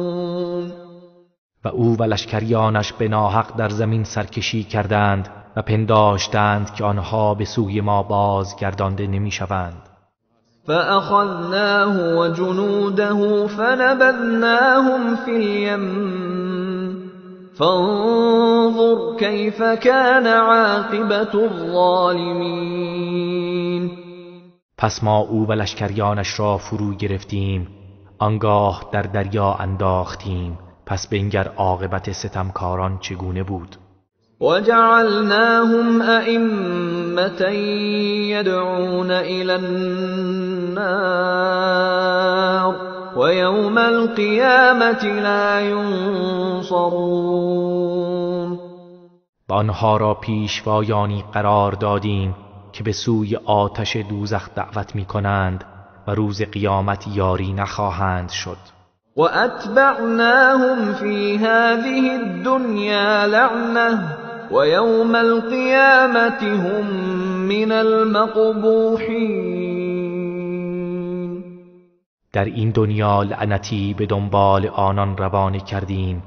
و او و لشکریانش به ناحق در زمین سرکشی کردند و پنداشتند که آنها به سوی ما بازگردانده نمی‌شوند. فأخذناه وجنوده فنبذناهم في اليم فانظر كيف كان عاقبة الظالمين. پس ما او و لشکریانش را فرو گرفتیم، آنگاه در دریا انداختیم، پس بنگر عاقبت ستمکاران چگونه بود. وجعلناهم أئمة يدعون إلى النار ويوم القيامة لا ينصرون. و آنها را پیشوایانی قرار دادیم که به سوی آتش دوزخ دعوت می کنند و روز قیامت یاری نخواهند شد. وأتبعناهم في هذه الدنيا لعنة ويوم القيامة هم من المقبوحين. در این دنیا لعنتی به دنبال آنان روانه کردیم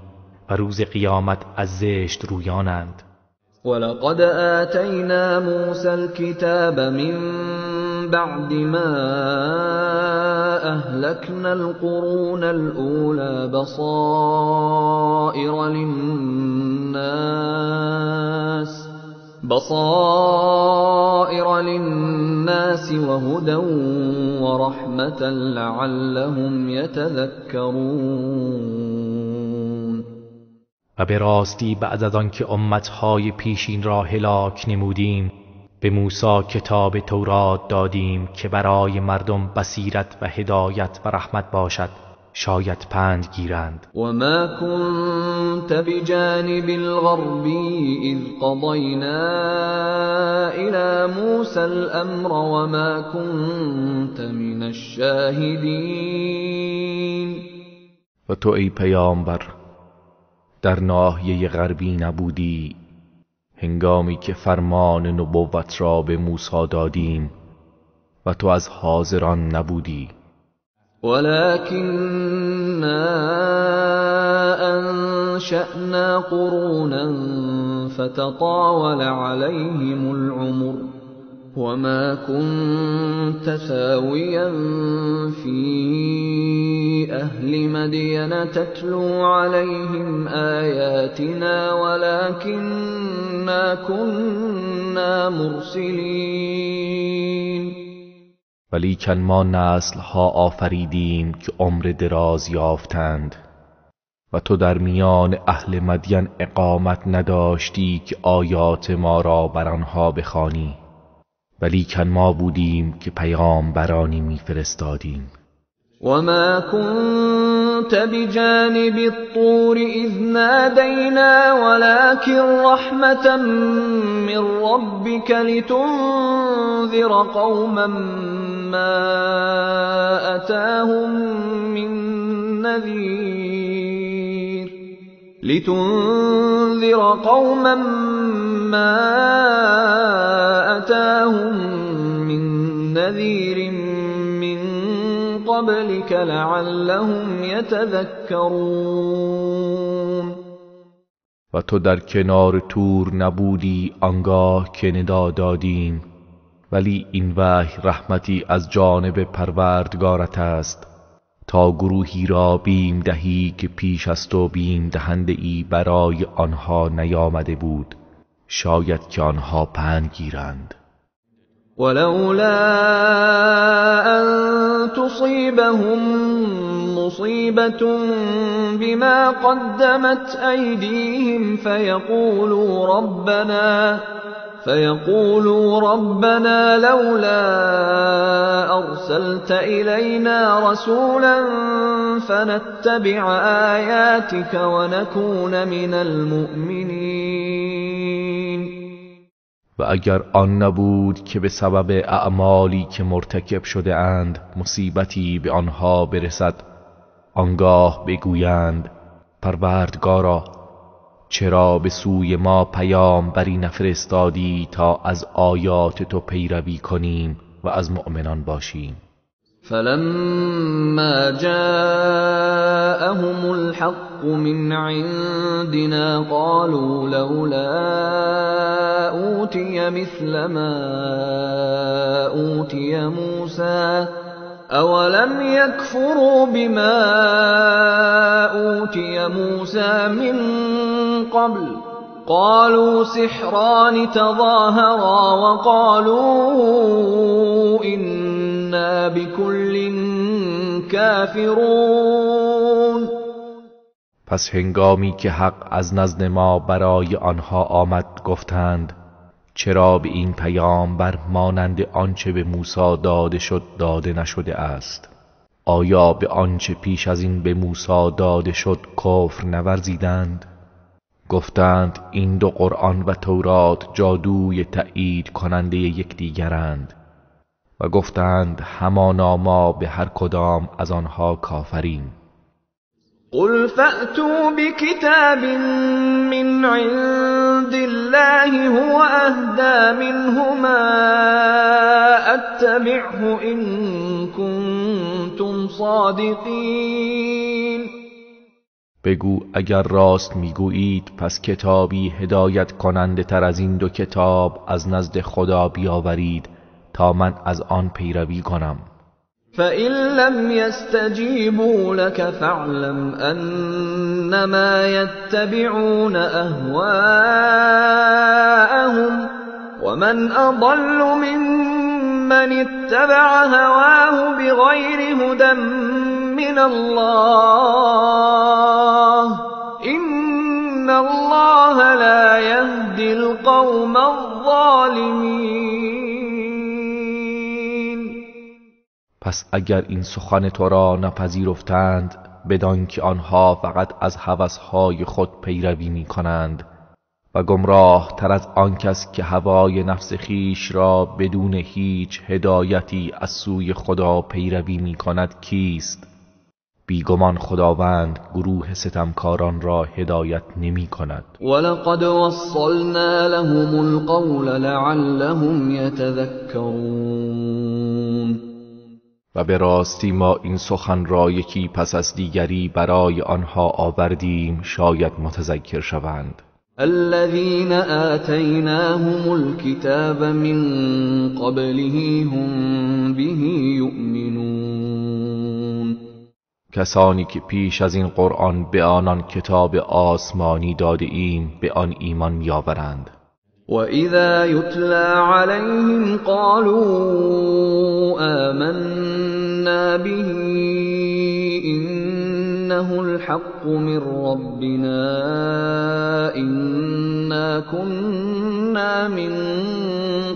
و روز قیامت از زشت رویانند. ولقد آتينا موسى الكتاب من بعد ما أهلكنا القرون الأولى بصائر للناس وهدى ورحمة لعلهم يتذكرون. و به راستی بعد از آنکه امتهای پیشین را هلاک نمودیم، به موسی کتاب تورات دادیم که برای مردم بصیرت و هدایت و رحمت باشد، شاید پند گیرند. وما كنت بجانب الغربي اذ قضينا الى موسى الامر وما كنت من الشاهدين. و تو ای پیامبر در ناحیه غربی نبودی هنگامی که فرمان نبوت را به موسی دادیم و تو از حاضران نبودی. ولكننا أنشأنا قرونا فتطاول عليهم العمر وما كنت ثاويا في أهل مدين تتلو عليهم آياتنا ولكننا كنا مرسلين. ولیکن ما نسلها آفریدیم که عمر دراز یافتند و تو در میان اهل مدین اقامت نداشتی که آیات ما را بر آنها بخوانی، ولیکن ما بودیم که پیامبرانی میفرستادیم. وما كنت بجانب الطور إذ نادينا ولكن رحمة من ربك لتنذر قوما ما أتاهم من نذير من قبلك لعلهم يتذكرون. و تو در کنار تور نبودی آنگاه که ندا دادیم، ولی این وحی رحمتی از جانب پروردگارت است تا گروهی را بیم دهی که پیش از تو بیم دهنده ای برای آنها نیامده بود، شاید که آنها پند گیرند. ولولا أن تصيبهم مصيبة بما قدمت أيديهم فيقولوا ربنا لولا أرسلت إلينا رسولا فنتبع آياتك ونكون من المؤمنين. و اگر آن نبود که به سبب اعمالی که مرتکب شده اند مصیبتی به آنها برسد، آنگاه بگویند پروردگارا چرا به سوی ما پیامبری نفرستادی تا از آیات تو پیروی کنیم و از مؤمنان باشیم. فلما جاءهم الحق من عندنا قالوا لولا أوتي مثل ما أوتي موسى أولم يكفروا بما أوتي موسى من قبل قالوا سحران تظاهرا وقالوا إنا بكل کافرون. پس هنگامی که حق از نزد ما برای آنها آمد گفتند چرا به این پیامبر مانند آنچه به موسی داده شد داده نشده است؟ آیا به آنچه پیش از این به موسی داده شد کفر نورزیدند؟ گفتند این دو قرآن و تورات جادوی تأیید کننده یکدیگرند و گفتند همانا ما به هر کدام از آنها کافریم. قل فأتوا بكتاب من عند الله هو أهدى منهما أتبعه إن كنتم صادقین. بگو اگر راست میگویید پس کتابی هدایت کننده تر از این دو کتاب از نزد خدا بیاورید تا من از آن پیروی کنم. فَإِن لَّمْ يَسْتَجِيبُوا لَكَ فَاعْلَمْ أَنَّمَا يَتَّبِعُونَ أَهْوَاءَهُمْ وَمَنْ أَضَلُّ مِمَّنِ اتَّبَعَ هَوَاهُ بِغَيْرِ هُدًى مِّنَ اللَّهِ إِنَّ اللَّهَ لَا يَهْدِي الْقَوْمَ الظَّالِمِينَ. پس اگر این سخن تو را نپذیرفتند بدان که آنها فقط از هوسهای خود پیروی می کنند و گمراه تر از آن کس که هوای نفس خیش را بدون هیچ هدایتی از سوی خدا پیروی می کند کیست؟ بیگمان خداوند گروه ستمکاران را هدایت نمی کند. ولقد وصلنا لهم القول لعلهم يتذكرون. و به راستی ما این سخن را یکی پس از دیگری برای آنها آوردیم شاید متذکر شوند. الذين آتيناهم الكتاب من قبله هم به يؤمنون. کسانی که پیش از این قرآن به آنان کتاب آسمانی داده ایم به آن ایمان می‌آورند. وَإِذَا يُتْلَى عَلَيْهِمْ قَالُوا آمَنَّا بِهِ إِنَّهُ الْحَقُّ مِنْ رَبِّنَا إِنَّا كُنَّا مِنْ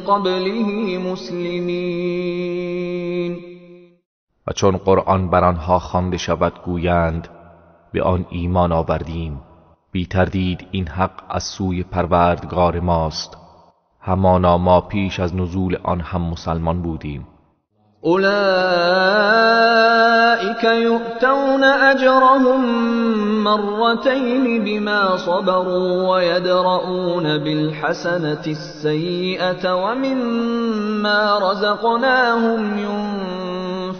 قَبْلِهِ مُسْلِمِينَ. و چون قرآن بر آنها خوانده شود گویند به آن ایمان آوردیم، بی تردید این حق از سوی پروردگار ماست، همانا ما پیش از نزول آن هم مسلمان بودیم. اولئک یؤتون اجرهم مرتین بما صبروا ويدرؤون بالحسنة السیئة ومما رزقناهم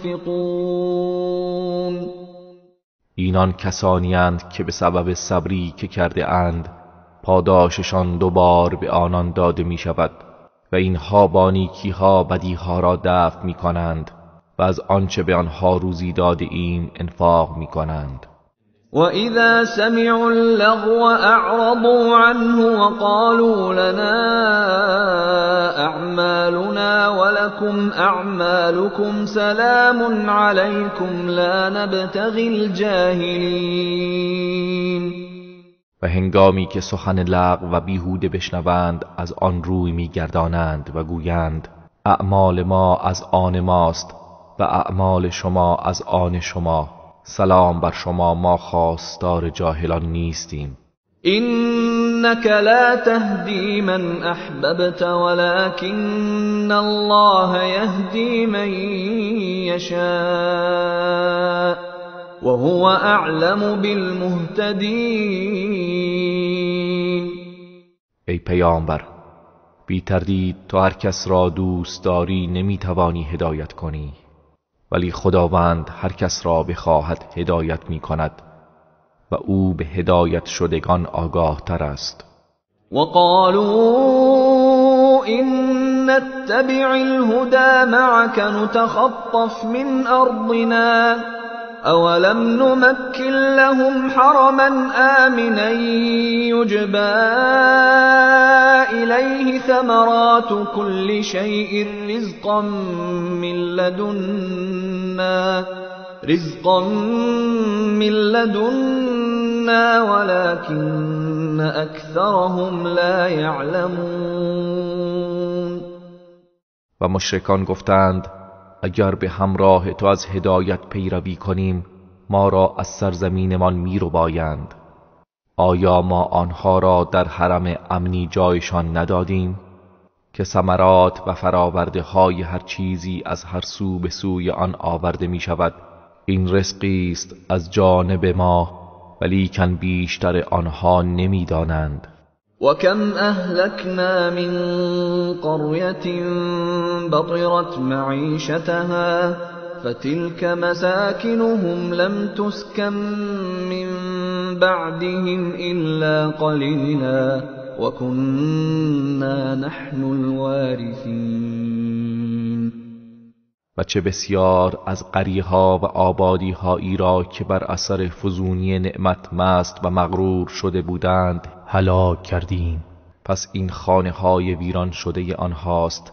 ينفقون. اینان کسانی اند که به سبب صبری که کرده اند پاداششان دوبار به آنان داده می شود و اینها با نیکی‌ها بدیها را دفع می کنند و از آنچه به آنها روزی داده ایم انفاق می کنند. وَإِذَا سَمِعُوا اللَّغْوَ أَعْرَضُوا عَنْهُ وَقَالُوا لَنَا أَعْمَالُنَا وَلَكُمْ أَعْمَالُكُمْ سَلَامٌ عَلَيْكُمْ لَا نَبْتَغِي الْجَاهِلِينَ. و هنگامی که سخن لغو و بیهوده بشنوند از آن روی می‌گردانند و گویند اعمال ما از آن ماست و اعمال شما از آن شما، سلام بر شما، ما خواستار جاهلان نیستیم. إنك لا تهدي من أحببت ولكن الله يهدي من يشاء وهو أعلم بالمهتدين. ای پیامبر، بی تردید تو هر کس را دوست داری نمیتوانی هدایت کنی، ولی خداوند هر کس را بخواهد هدایت می کند و او به هدایت شدگان آگاه تر است. وقالوا إن نتبع الهدى معك نتخطف من أرضنا أولم نمكن لهم حرما آمنا يجبى إليه ثمرات كل شيء رزقا من لدنا ولكن أكثرهم لا يعلمون. و مشرکان گفتند اگر به همراه تو از هدایت پیروی کنیم ما را از سرزمینمان میربایند. آیا ما آنها را در حرم امنی جایشان ندادیم که ثمرات و فراورده های هر چیزی از هر سو به سوی آن آورده می شود؟ این رزقی است از جانب ما ولیکن بیشتر آنها نمی دانند. وكم أهلكنا من قرية بطرت معيشتها فتلك مساكنهم لم تسكن من بعدهم إلا قليلا وكنا نحن الوارثين. و چه بسیار از قریه‌ها و آبادی‌هایی را که بر اثر فزونی نعمت مست و مغرور شده بودند هلاک کردیم. پس این خانه‌های ویران شده آنهاست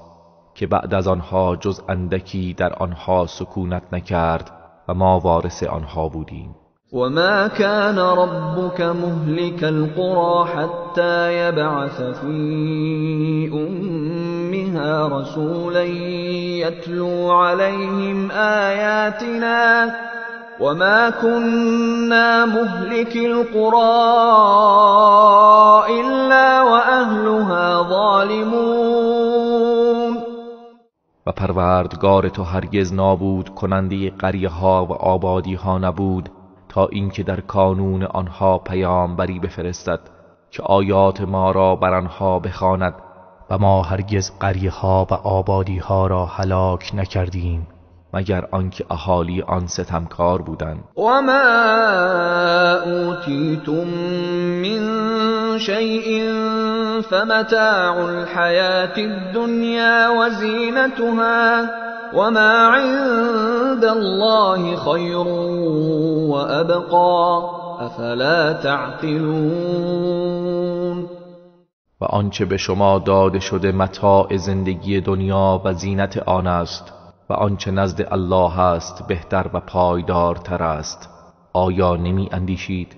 که بعد از آنها جز اندکی در آنها سکونت نکرد و ما وارث آنها بودیم. وما كان ربك مهلك القرى حتى يبعث في أمها رسولا يتلو عليهم آياتنا وما كنا مهلك القرى إلا وأهلها ظالمون. و پروردگار تو هرگز نابود کننده قریه ها و آبادی ها نبود تا اینکه در کانون آنها پیامبری بفرستد که آیات ما را بر آنها بخواند و ما هرگز قریه ها و آبادی ها را هلاک نکردیم مگر آنکه اهالی آن ستمکار بودند. و ما اوتیتم من شیء فمتاع الحیاة الدنیا وزینتها وما عند الله خیر وابقى افلا تعقلون. و آنچه به شما داده شده متاع زندگی دنیا و زینت آن است و آنچه نزد الله است بهتر و پایدارتر است. آیا نمی اندیشید؟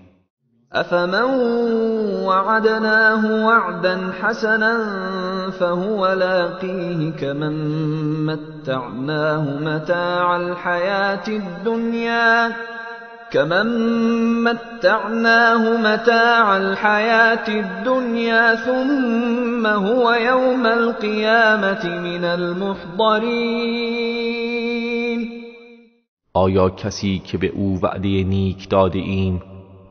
افمن وعدناه وعدا حسنا فهو لاقیه كمن متعناه متاع الحیاة الدنیا ثم هو يوم القيامة من المحضرین. آیا کسی که به او وعده نیک داده ایم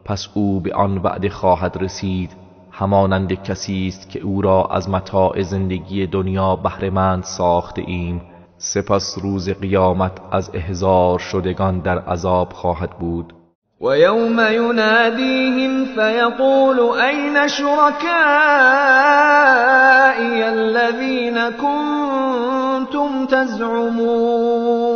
پس او به آن وعده خواهد رسید همانند کسی است که او را از متاع زندگی دنیا بهره‌مند ساخته ایم سپس روز قیامت از احضار شدگان در عذاب خواهد بود. و یوم ینادیهم فیقول این شرکائی الذین کنتم تزعمون.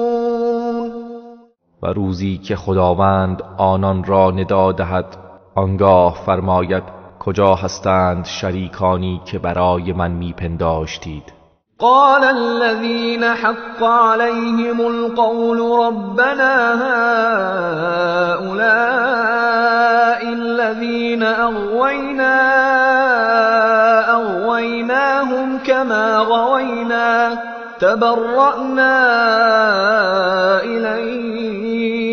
و روزی که خداوند آنان را ندا دهد آنگاه فرماید کجا هستند شریکانی که برای من میپنداشتید؟ قال الذين حق عليهم القول ربنا هؤلاء الذين أغويناهم كما غوينا تبرأنا إليك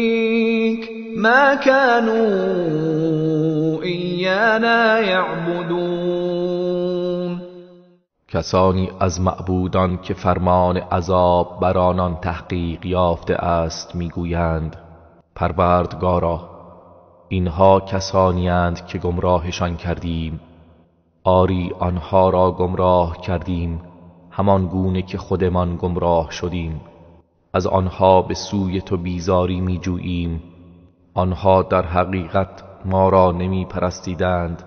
ما كانوا إيانا يعبدون. کسانی از معبودان که فرمان عذاب بر آنان تحقیق یافته است میگویند پروردگارا اینها کسانی اند که گمراهشان کردیم. آری آنها را گمراه کردیم همان گونه که خودمان گمراه شدیم. از آنها به سوی تو بیزاری می جوییم. آنها در حقیقت ما را نمی پرستیدند،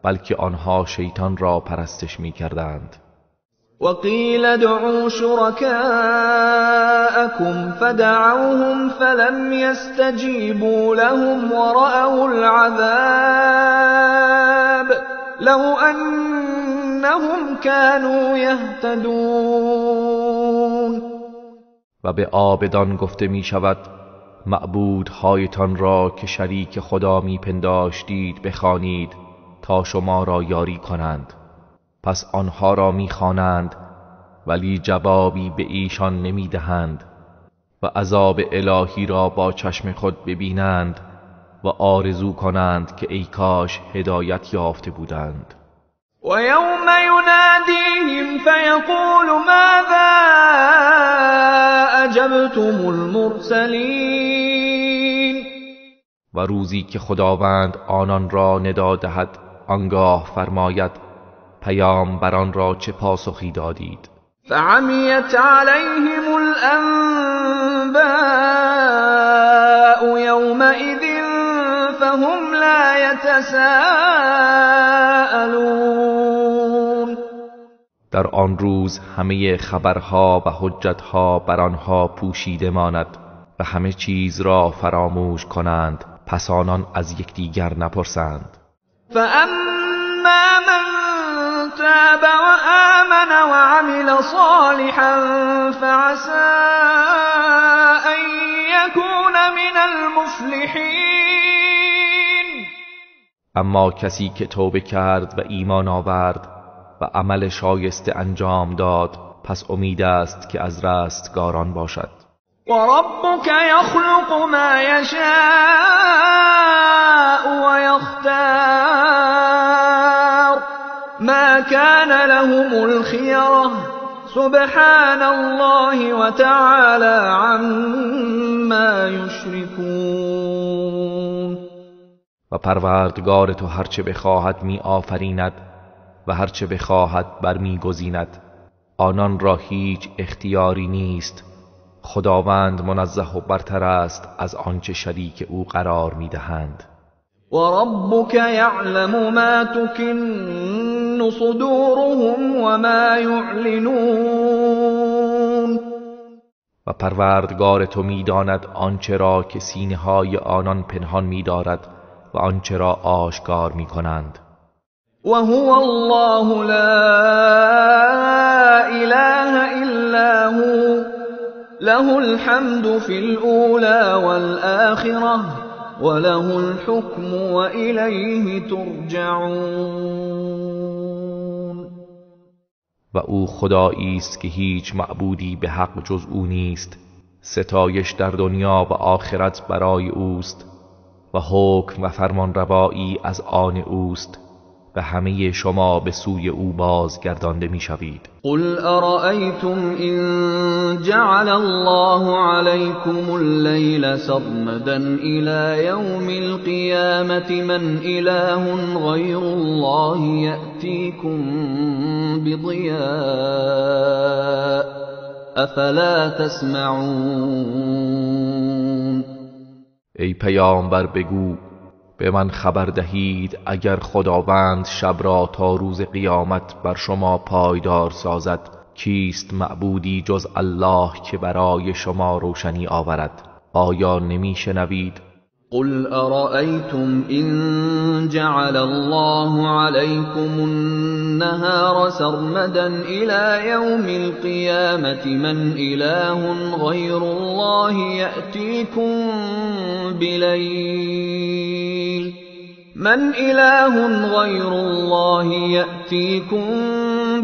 بلکه آنها شیطان را پرستش می کردند. وقیل ادعوا شركاءكم فدعوهم فلم يستجيبوا لهم ورأوا العذاب لو أنهم كانوا يهتدون. و به عابدان گفته می شود معبودهایتان را که شریک خدا می پنداشتید بخوانید تا شما را یاری کنند. پس آنها را می خوانند ولی جوابی به ایشان نمی دهند و عذاب الهی را با چشم خود ببینند و آرزو کنند که ای کاش هدایت یافته بودند. و یوم ینادیهم فیقول ماذا اجبتم المرسلین. و روزی که خداوند آنان را ندا دهد آنگاه فرماید پیامبران را چه پاسخی دادید؟ فعمیت علیهم الانباء یومئذ فهم لا یتساءلون. در آن روز همه خبرها و حجتها بر آنها پوشیده ماند و همه چیز را فراموش کنند، پس آنان از یکدیگر نپرسند. فاما من تاب وآمن وعمل صالحا فعسى أن يكون من المفلحين. اما کسی که توبه کرد و ایمان آورد و عمل شایسته انجام داد، پس امید است که از رستگاران باشد. وربك يخلق ما يشاء ويختار ما كان لهم الخيرة سبحان الله وتعالى عما يشركون. و پروردگار تو هرچه بخواهد می آفریند و هرچه بخواهد برمی گزیند. آنان را هیچ اختیاری نیست. خداوند منزه و برتر است از آنچه شریک او قرار می دهند. و ربک یعلم ما تکن صدورهم و ما یعلنون. و پروردگار تو می داند آنچه را که سینه های آنان پنهان می دارد و آنچه را آشکار می کنند. و هو الله لا اله الا هو له الحمد في الأولى والآخرة وله الحكم وإليه ترجعون. و او خدایی است که هیچ معبودی به حق جز او نیست. ستایش در دنیا و آخرت برای اوست و حکم و فرمانروایی از آن اوست و همه شما به سوی او بازگردانده میشوید. قل ارأيتم إن جعل الله عليكم الليل سرمدا إلى يوم القيامة من إله غير الله يأتيكم بضياء افلا تسمعون. ای پیامبر بگو به من خبر دهید اگر خداوند شب را تا روز قیامت بر شما پایدار سازد، کیست معبودی جز الله که برای شما روشنی آورد؟ آیا نمی شنوید؟ قل أرأيتم إن جعل الله عليكم النهار سرمدا إلى يوم القيامة من إله غير الله يأتيكم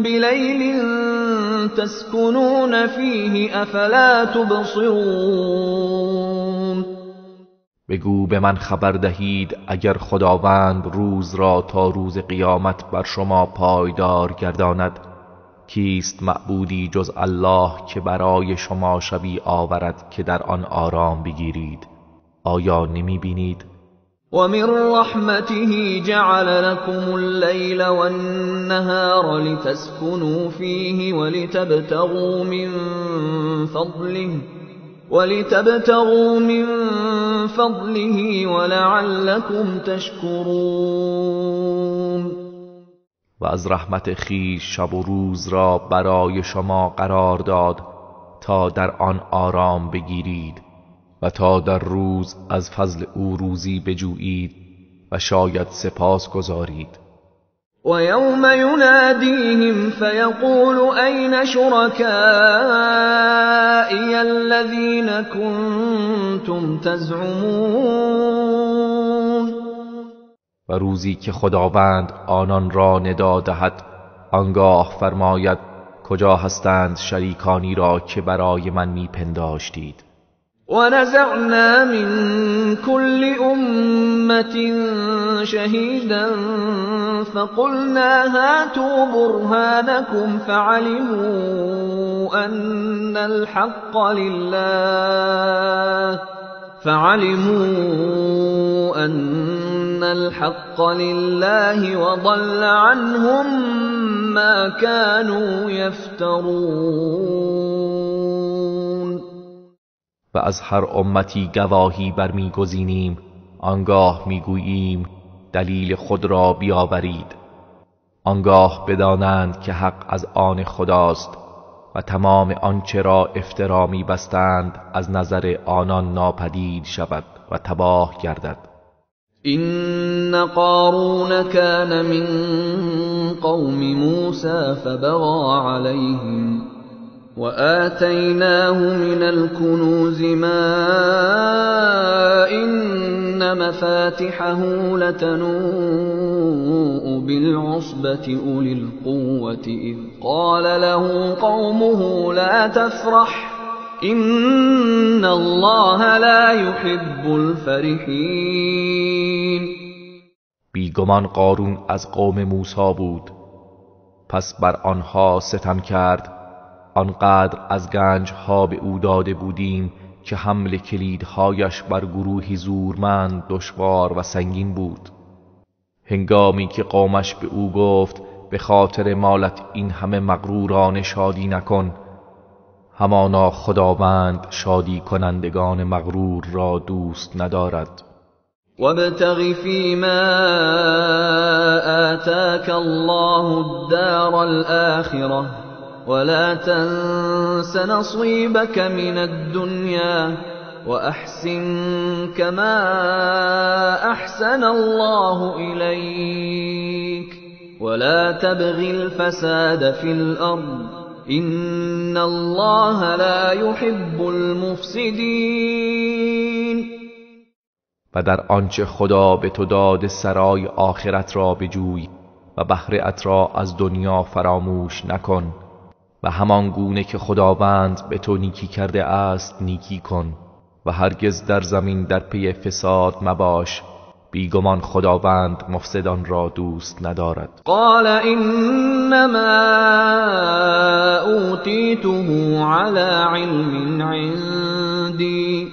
بليل تسكنون فيه أفلا تبصرون. بگو به من خبر دهید اگر خداوند روز را تا روز قیامت بر شما پایدار گرداند، کیست معبودی جز الله که برای شما شبی آورد که در آن آرام بگیرید؟ آیا نمی بینید؟ ومن رحمته جعل لكم الليل والنهار لتسكنوا فيه ولتبتغوا من فضله ولعلكم تشكرون. و از رحمت خویش شب و روز را برای شما قرار داد تا در آن آرام بگیرید و تا در روز از فضل او روزی بجویید و شاید سپاس گذارید. و یوم ینادیهم فیقول این شرکائی الذین کنتم تزعمون. و روزی که خداوند آنان را ندا دهد آنگاه فرماید کجا هستند شریکانی را که برای من میپنداشتید. ونزعنا من كل أمة شهيدا فقلنا هاتوا برهانكم فعلموا أن الحق لله وضل عنهم ما كانوا يفترون. و از هر امتی گواهی برمیگزینیم آنگاه میگوییم دلیل خود را بیاورید آنگاه بدانند که حق از آن خداست و تمام آنچه را افترا می‌بستند از نظر آنان ناپدید شود و تباه گردد. إن قارون كان من قوم موسى فبغى عليهم وآتيناه من الكنوز ما إن مفاتحه لتنوء بالعصبة أولي القوة إذ قال له قومه لا تفرح إن الله لا يحب الفرحين. بیگمان قارون از قوم موسی بود پس بر آنها ستم کرد آنقدر از گنج ها به او داده بودیم که حمل کلیدهایش بر گروهی زورمند دشوار و سنگین بود. هنگامی که قومش به او گفت به خاطر مالت این همه مغرورانه شادی نکن همانا خداوند شادی کنندگان مغرور را دوست ندارد. وابتغ فيما آتاك الله الدار الآخرة ولا تنس نصيبك من الدنيا وأحسن كما أحسن الله إليك ولا تبغ الفساد في الأرض إن الله لا يحب المفسدين. و در آنچه خدا به تو داد سرای آخرت را بجوی و بهره‌ات را از دنیا فراموش نکن و همان گونه که خداوند به تو نیکی کرده است نیکی کن و هرگز در زمین در پی فساد مباش بیگمان خداوند مفسدان را دوست ندارد. قال انما اوتیته على علم عندي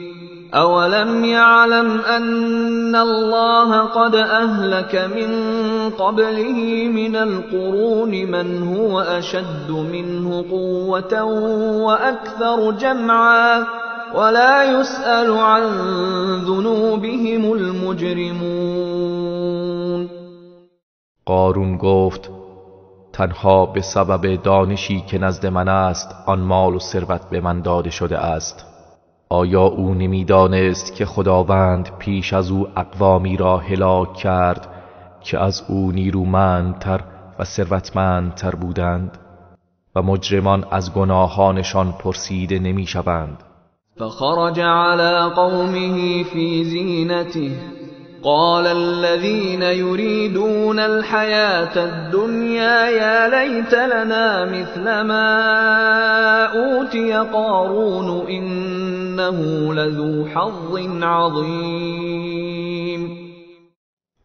اولم يعلم ان الله قد اهلك من قبله من القرون من هو اشد منه قوة واكثر جمعا ولا يسأل عن ذنوبهم المجرمون. قارون گفت تنها به سبب دانشی که نزد من است آن مال و ثروت به من داده شده است. آیا او نمی‌دانست که خداوند پیش از او اقوامی را هلاک کرد که از او نیرومندتر و ثروتمندتر بودند و مجرمان از گناهانشان پرسیده نمی‌شوند. فخرج على قومه في زينته قال الذين يريدون الحياة الدنيا يا ليت لنا مثل ما أوتي قارون إنه لذو حظ عظيم.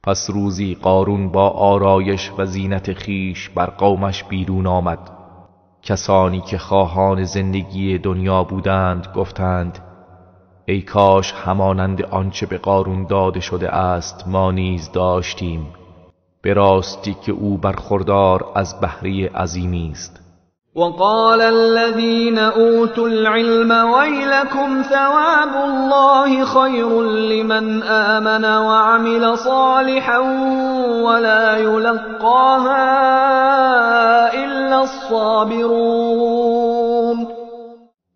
پس روزی قارون با آرایش و زینت خیش بر قومش بیرون آمد. کسانی که خواهان زندگی دنیا بودند گفتند ای کاش همانند آنچه به قارون داده شده است ما نیز داشتیم، به راستی که او برخوردار از بهره عظیمی است. وقال الذين اوتوا العلم ويلكم ثواب الله خير لمن آمن وعمل صالحا ولا يلقاها إلا الصابرون.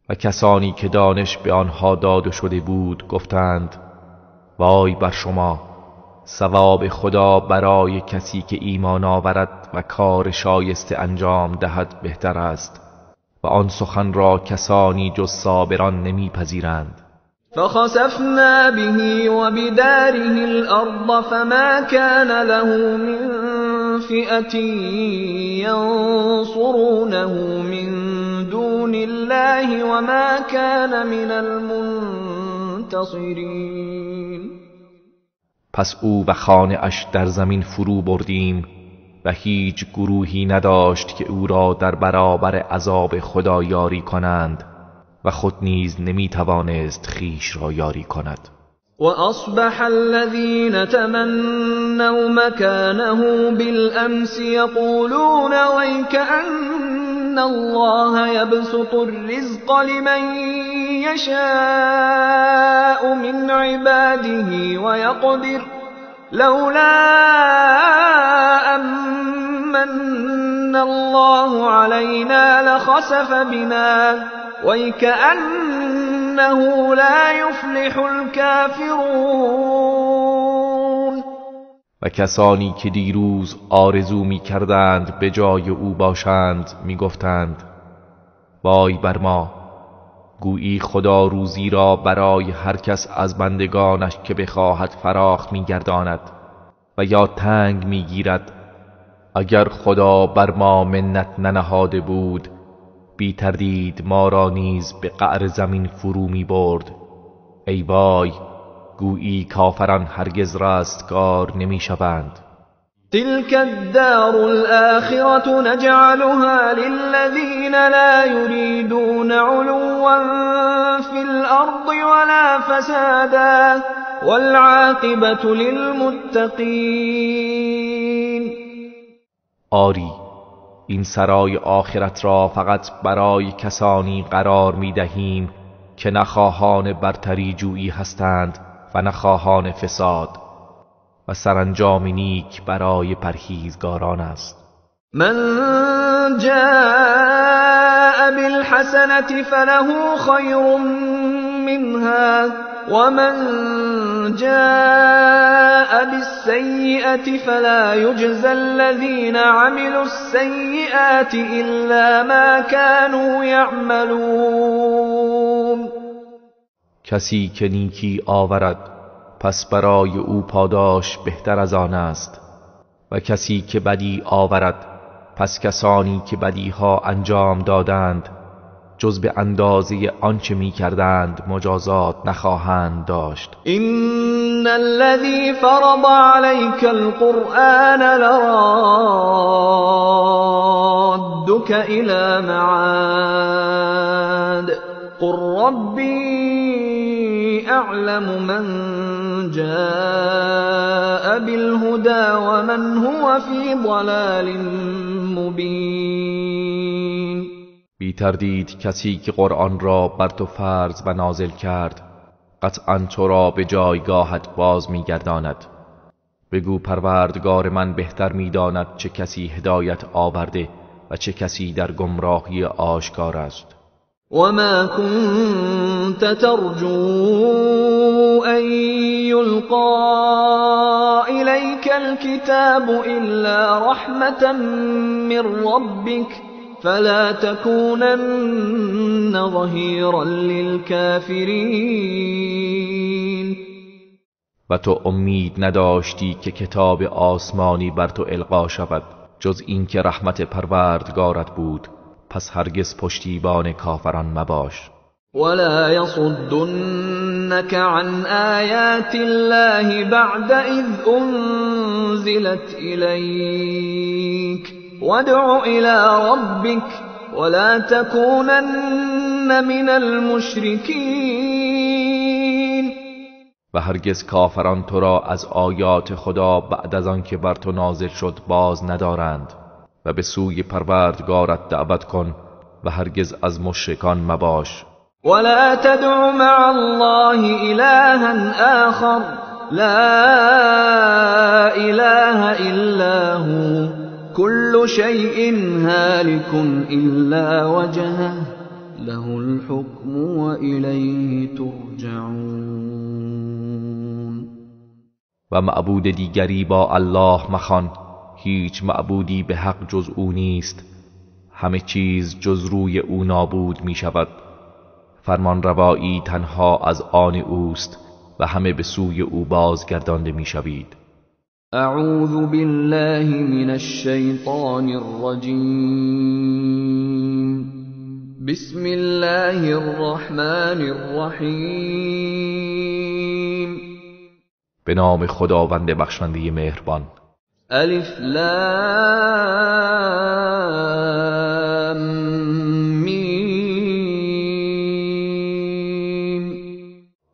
و کسانی که دانش به آنها داده شده بود گفتند وای بر شما، ثواب خدا برای کسی که ایمان آورد و کار شایسته انجام دهد بهتر است و آن سخن را کسانی جز صابران نمیپذیرند. فخسفنا به وبداره الأرض فما كان له من فئة ينصرونه من دون الله وما كان من المنتصرين. پس او و خانه اش در زمین فرو بردیم و هیچ گروهی نداشت که او را در برابر عذاب خدا یاری کنند و خود نیز نمیتوانست خیش را یاری کند. وأصبح الذين تمنوا مكانه بالأمس يقولون ويكأن الله يبسط الرزق لمن يشاء من عباده ويقدر لولا أمن الله علينا لخسف بنا ويكأنه لا يفلح الكافرون. و کسانی که دیروز آرزو می کردند به جای او باشند می گفتند وای بر ما، گویی خدا روزی را برای هر کس از بندگانش که بخواهد فراخ می گرداند و یا تنگ می گیرد. اگر خدا بر ما منت ننهاده بود بی تردید ما را نیز به قعر زمین فرو می برد. ای وای، گویی کافران هرگز رستگار نمی شوند. تلك الدار الآخرة نجعلها للذين لا يريدون علوا في الأرض ولا فسادا والعاقبة للمتقين. آری، این سرای آخرت را فقط برای کسانی قرار می دهیم که نخواهان برتری جویی هستند و نخواهان فساد، و سرانجام نیک برای پرهیزگاران است. من جاء بالحسنة فله خير منها ومن جاء بالسيئة فلا يجزى الذين عملوا السيئات إلا ما كانوا يعملون. کسی که نیکی آورد پس برای او پاداش بهتر از آن است، و کسی که بدی آورد پس کسانی که بدیها انجام دادند جز به اندازه آنچه می کردند مجازات نخواهند داشت. إن الذي فرض عليك القرآن لرادك إلى معاد قل ربي أعلم من جاء بالهدى ومن هو في ضلال مبين. بی تردید کسی که قرآن را بر تو فرض و نازل کرد قطعاً تو را به جایگاهت باز می گرداند. بگو پروردگار من بهتر می داند چه کسی هدایت آورده و چه کسی در گمراهی آشکار است. وما كنت ترجو أن يلقى إليك الكتاب إلا رحمة من ربك فلا تكونن ظهيرا للكافرين. و تو امید نداشتی که کتاب آسمانی بر تو القا شود جز این که رحمت پروردگارت بود، پس هرگز پشتیبان کافران مباش. ولا يصدنك عن آيات الله بعد إذ أنزلت إليك وادع إلى ربك ولا تكونن من المشركين. و هرگز کافران تو را از آیات خدا بعد از آن که بر تو نازل شد باز ندارند و به سوی پروردگارت دعوت کن و هرگز از مشرکان مباش. ولا تدع مع الله إلها آخر لا إله إلا هو كل شيء هالك إلا وجهه له الحكم وإليه ترجعون. و معبود دیگری با الله مخوان، هیچ معبودی به حق جز او نیست، همه چیز جز روی او نابود می شود، فرمان روایی تنها از آن اوست و همه به سوی او بازگردانده می شوید. اعوذ بالله من الشیطان الرجیم بسم الله الرحمن الرحیم به نام خداوند بخشنده مهربان. الف لام میم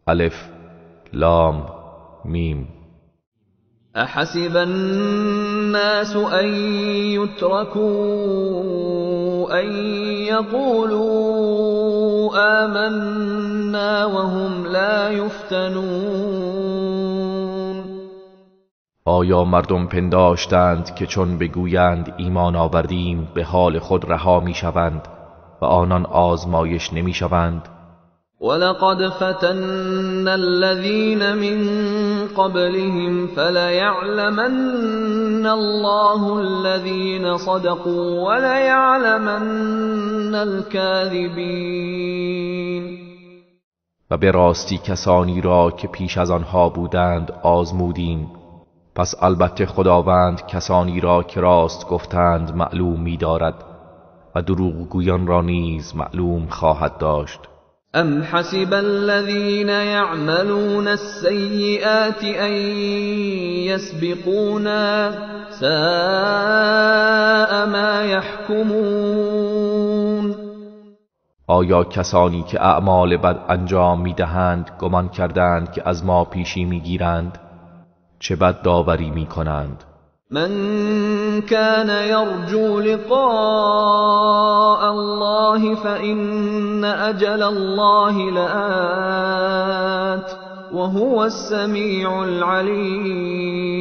الف لام میم. احسب الناس ان يتركوا ان يقولوا آمنا وهم لا يفتنون. آیا مردم پنداشتند که چون بگویند ایمان آوردیم به حال خود رها می شوند و آنان آزمایش نمی شوند؟ ولقد فتنا الذين من قبلهم فليعلمن الله الذين صدقوا وليعلمن الكاذبين. و به راستی کسانی را که پیش از آنها بودند آزمودیم، پس البته خداوند کسانی را که راست گفتند معلوم می دارد و دروغگویان را نیز معلوم خواهد داشت. ام حسب الذين يعملون السيئات ان يسبقونا ساء ما يحكمون. آیا کسانی که اعمال بد انجام می دهند گمان کردند که از ما پیشی می گیرند؟ چه بد داوری می کنند. من كان يرجو لقاء الله فإن أجل الله لآت وهو السميع العليم.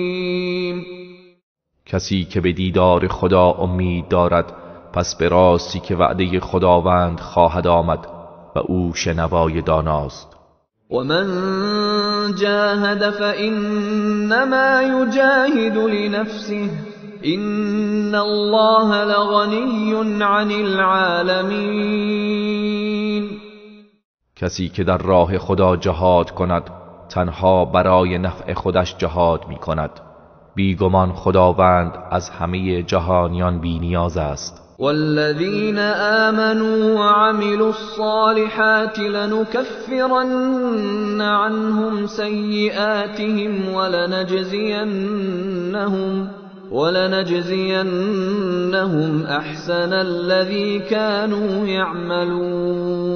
کسی که به دیدار خدا امید دارد پس به راستی که وعده خداوند خواهد آمد و او شنوای داناست. ومن جاهد فإنما يجاهد لنفسه إن الله لغني عن العالمين. کسی که در راه خدا جهاد کند تنها برای نفع خودش جهاد می کند، بیگمان خداوند از همه جهانیان بی نیاز است. والذين آمنوا وعملوا الصالحات لنكفرن عنهم سيئاتهم ولنجزينهم أحسن الذي كانوا يعملون.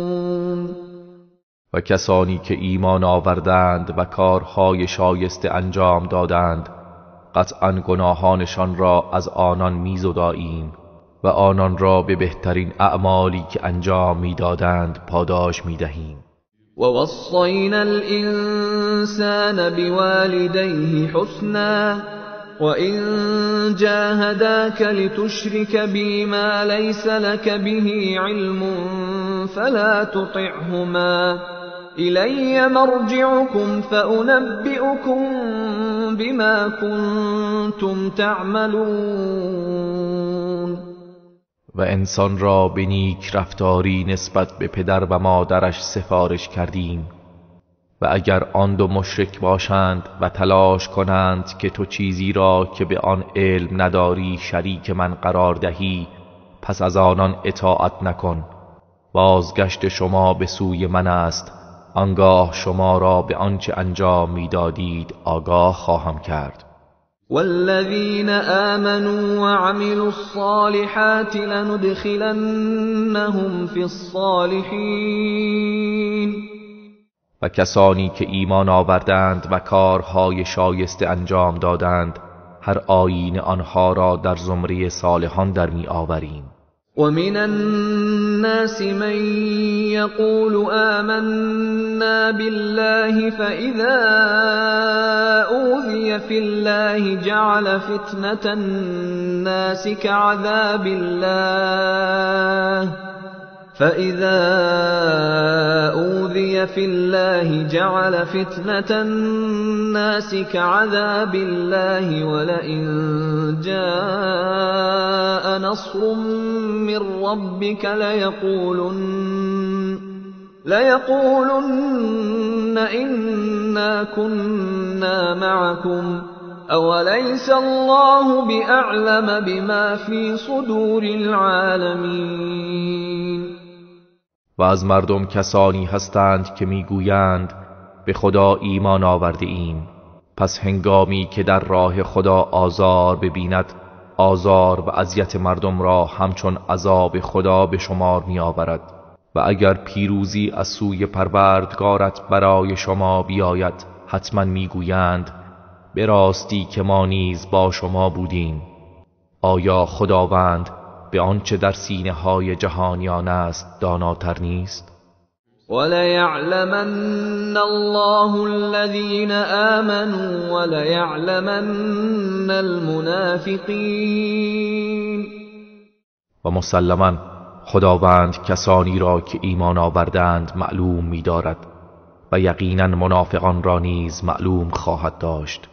و کسانی که ایمان آوردند و کارهای شایسته انجام دادند قطعاً گناهانشان را از آنان می‌زداییم و آنان را به بهترین اعمالی که انجام می‌دادند پاداش می‌دهیم. ووصينا الإنسان بوالديه حسنا وإن جاهداك لتشرك بي ما ليس لك به علم فلا تطعهما إلي مرجعكم فأنبئكم بما كنتم تعملون. و انسان را به نیک رفتاری نسبت به پدر و مادرش سفارش کردیم و اگر آن دو مشرک باشند و تلاش کنند که تو چیزی را که به آن علم نداری شریک من قرار دهی پس از آنان اطاعت نکن. بازگشت شما به سوی من است، آنگاه شما را به آنچه انجام میدادید آگاه خواهم کرد. والذين آمنوا وعملوا الصالحات لندخلنهم في الصالحين. و کسانی که ایمان آوردند و کارهای شایسته انجام دادند هر آیین آنها را در زمره صالحان در می آوریم. ومن الناس من يقول آمنا بالله فإذا أوذي في الله جعل فتنة الناس كعذاب الله فإذا أوذي في الله جعل فتنة الناس كعذاب الله ولئن جاء نصر من ربك ليقولن إنا كنا معكم أوليس الله بأعلم بما في صدور العالمين. و از مردم کسانی هستند که میگویند به خدا ایمان آورده ایم، پس هنگامی که در راه خدا آزار ببیند آزار و اذیت مردم را همچون عذاب خدا به شمار می آورد و اگر پیروزی از سوی پروردگارت برای شما بیاید حتما میگویند به راستی که ما نیز با شما بودیم. آیا خداوند به آنچه در سینه های جهانیان است داناتر نیست؟ وَلَيَعْلَمَنَّ اللَّهُ الَّذِينَ آمَنُوا وَلَيَعْلَمَنَّ الْمُنَافِقِينَ. و مسلماً خداوند کسانی را که ایمان آوردند معلوم می دارد و یقیناً منافقان را نیز معلوم خواهد داشت.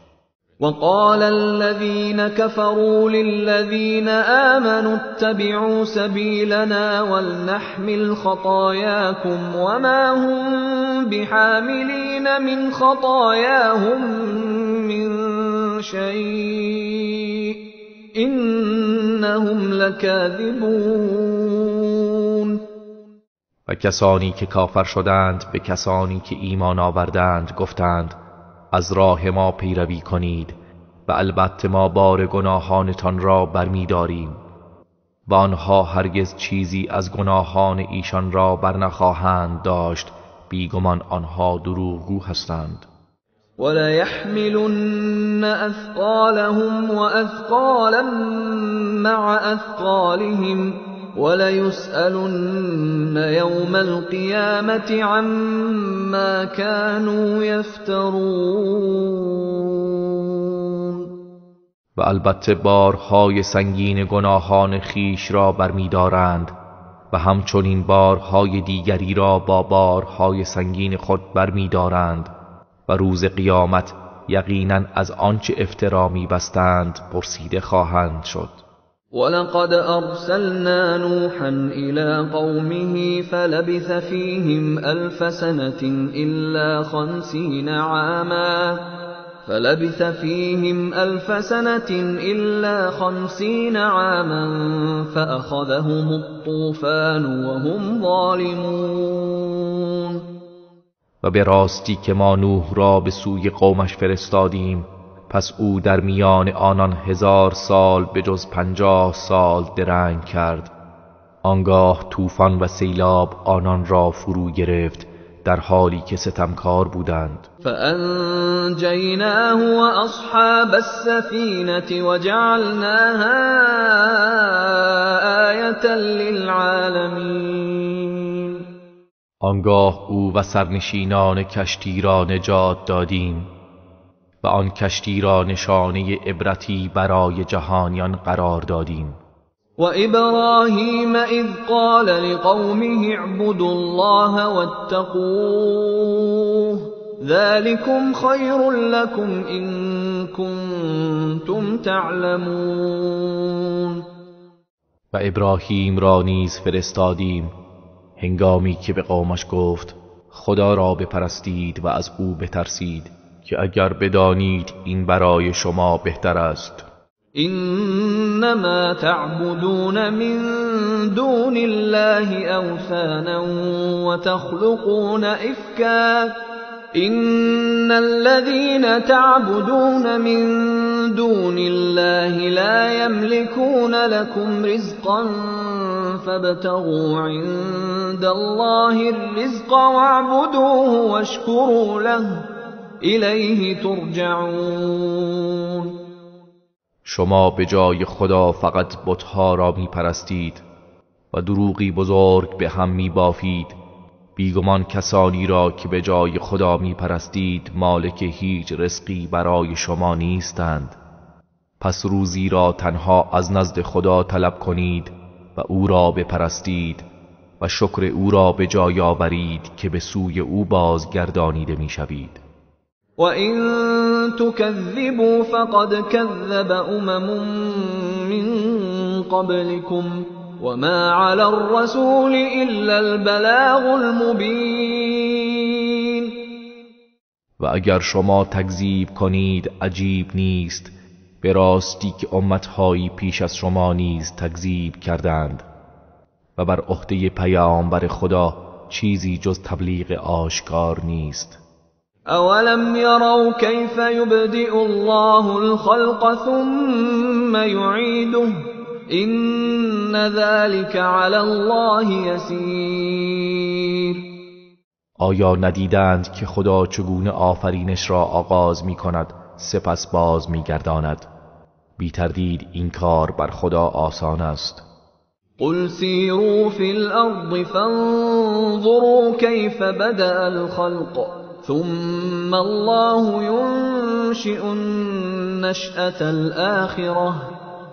وقال الذين كفروا للذين آمنوا اتبعوا سبيلنا ولنحمل خطاياكم وما هم بحاملين من خطاياهم من شيء إنهم لكاذبون. و کسانی که کافر شدند به کسانی که ایمان آوردند گفتند از راه ما پیروی کنید و البته ما بار گناهانتان را برمی‌داریم و آنها هرگز چیزی از گناهان ایشان را برنخواهند داشت، بیگمان آنها دروغگو هستند. وَلَيَحْمِلُنَّ أَثْقَالَهُمْ وَأَثْقَالًا مَعَ أَثْقَالِهِمْ وَلَيُسْأَلُنَّ يَوْمَ الْقِيَامَةِ عَمَّا كَانُوا يَفْتَرُونَ. و البته بارهای سنگین گناهان خیش را برمی‌دارند و همچنین بارهای دیگری را با بارهای سنگین خود برمی‌دارند و روز قیامت یقیناً از آنچه افترا می‌بستند پرسیده خواهند شد. وَلَقَدْ أَرْسَلْنَا نُوحًا إِلَى قَوْمِهِ فَلَبِثَ فِيهِمْ أَلْفَ سَنَةٍ إِلَّا 50 عَامًا فَأَخَذَهُمُ الطُّوفَانُ وَهُمْ ظَالِمُونَ. و به راستی که ما نوح را به سوی قومش فرستادیم، پس او در میان آنان 1000 سال به جز 50 سال درنگ کرد. آنگاه طوفان و سیلاب آنان را فرو گرفت در حالی که ستمکار بودند. فَأَنْجَيْنَاهُ وَأَصْحَابَ السَّفِينَةِ وَجَعَلْنَاهَا آیَةً لِلْعَالَمِینَ. آنگاه او و سرنشینان کشتی را نجات دادیم و آن کشتی را نشانه عبرتی برای جهانیان قرار دادیم. وَإِبْرَاهِيمَ إِذْ قَالَ لِقَوْمِهِ اعْبُدُوا اللَّهَ وَاتَّقُوهُ ذَلِكُمْ خَيْرٌ لَكُمْ إِن كُنتُمْ تَعْلَمُونَ. و ابراهیم را نیز فرستادیم هنگامی که به قومش گفت خدا را بپرستید و از او بترسید که اگر بدانید این برای شما بهتر است. إنما تعبدون من دون الله أوثانا وتخلقون إفكا إن الذين تعبدون من دون الله لا يملكون لكم رزقا فابتغوا عند الله الرزق واعبدوه واشكروا له الیه ترجعون. شما به جای خدا فقط بت‌ها را می پرستید و دروغی بزرگ به هم می بافید. بیگمان کسانی را که به جای خدا می پرستید مالک هیچ رزقی برای شما نیستند. پس روزی را تنها از نزد خدا طلب کنید و او را بپرستید و شکر او را به جای آورید که به سوی او بازگردانیده می شوید. و این تکذبوا فقد کذب امم من قبلكم وما علی الرسول الا البلاغ المبین. و اگر شما تکذیب کنید عجیب نیست، به راستی که امتهایی پیش از شما نیز تکذیب کردند و بر عهده پیامبر خدا چیزی جز تبلیغ آشکار نیست. اولم یروا کیف یبدئ الله الخلق ثم یعیده ان ذلك علی الله یسیر. آیا ندیدند که خدا چگونه آفرینش را آغاز می کند سپس باز می گرداند؟ بی تردید این کار بر خدا آسان است. قل سیروا فی الارض فانظروا کیف بدأ الخلق ثم الله ينشئ النشأة الآخرة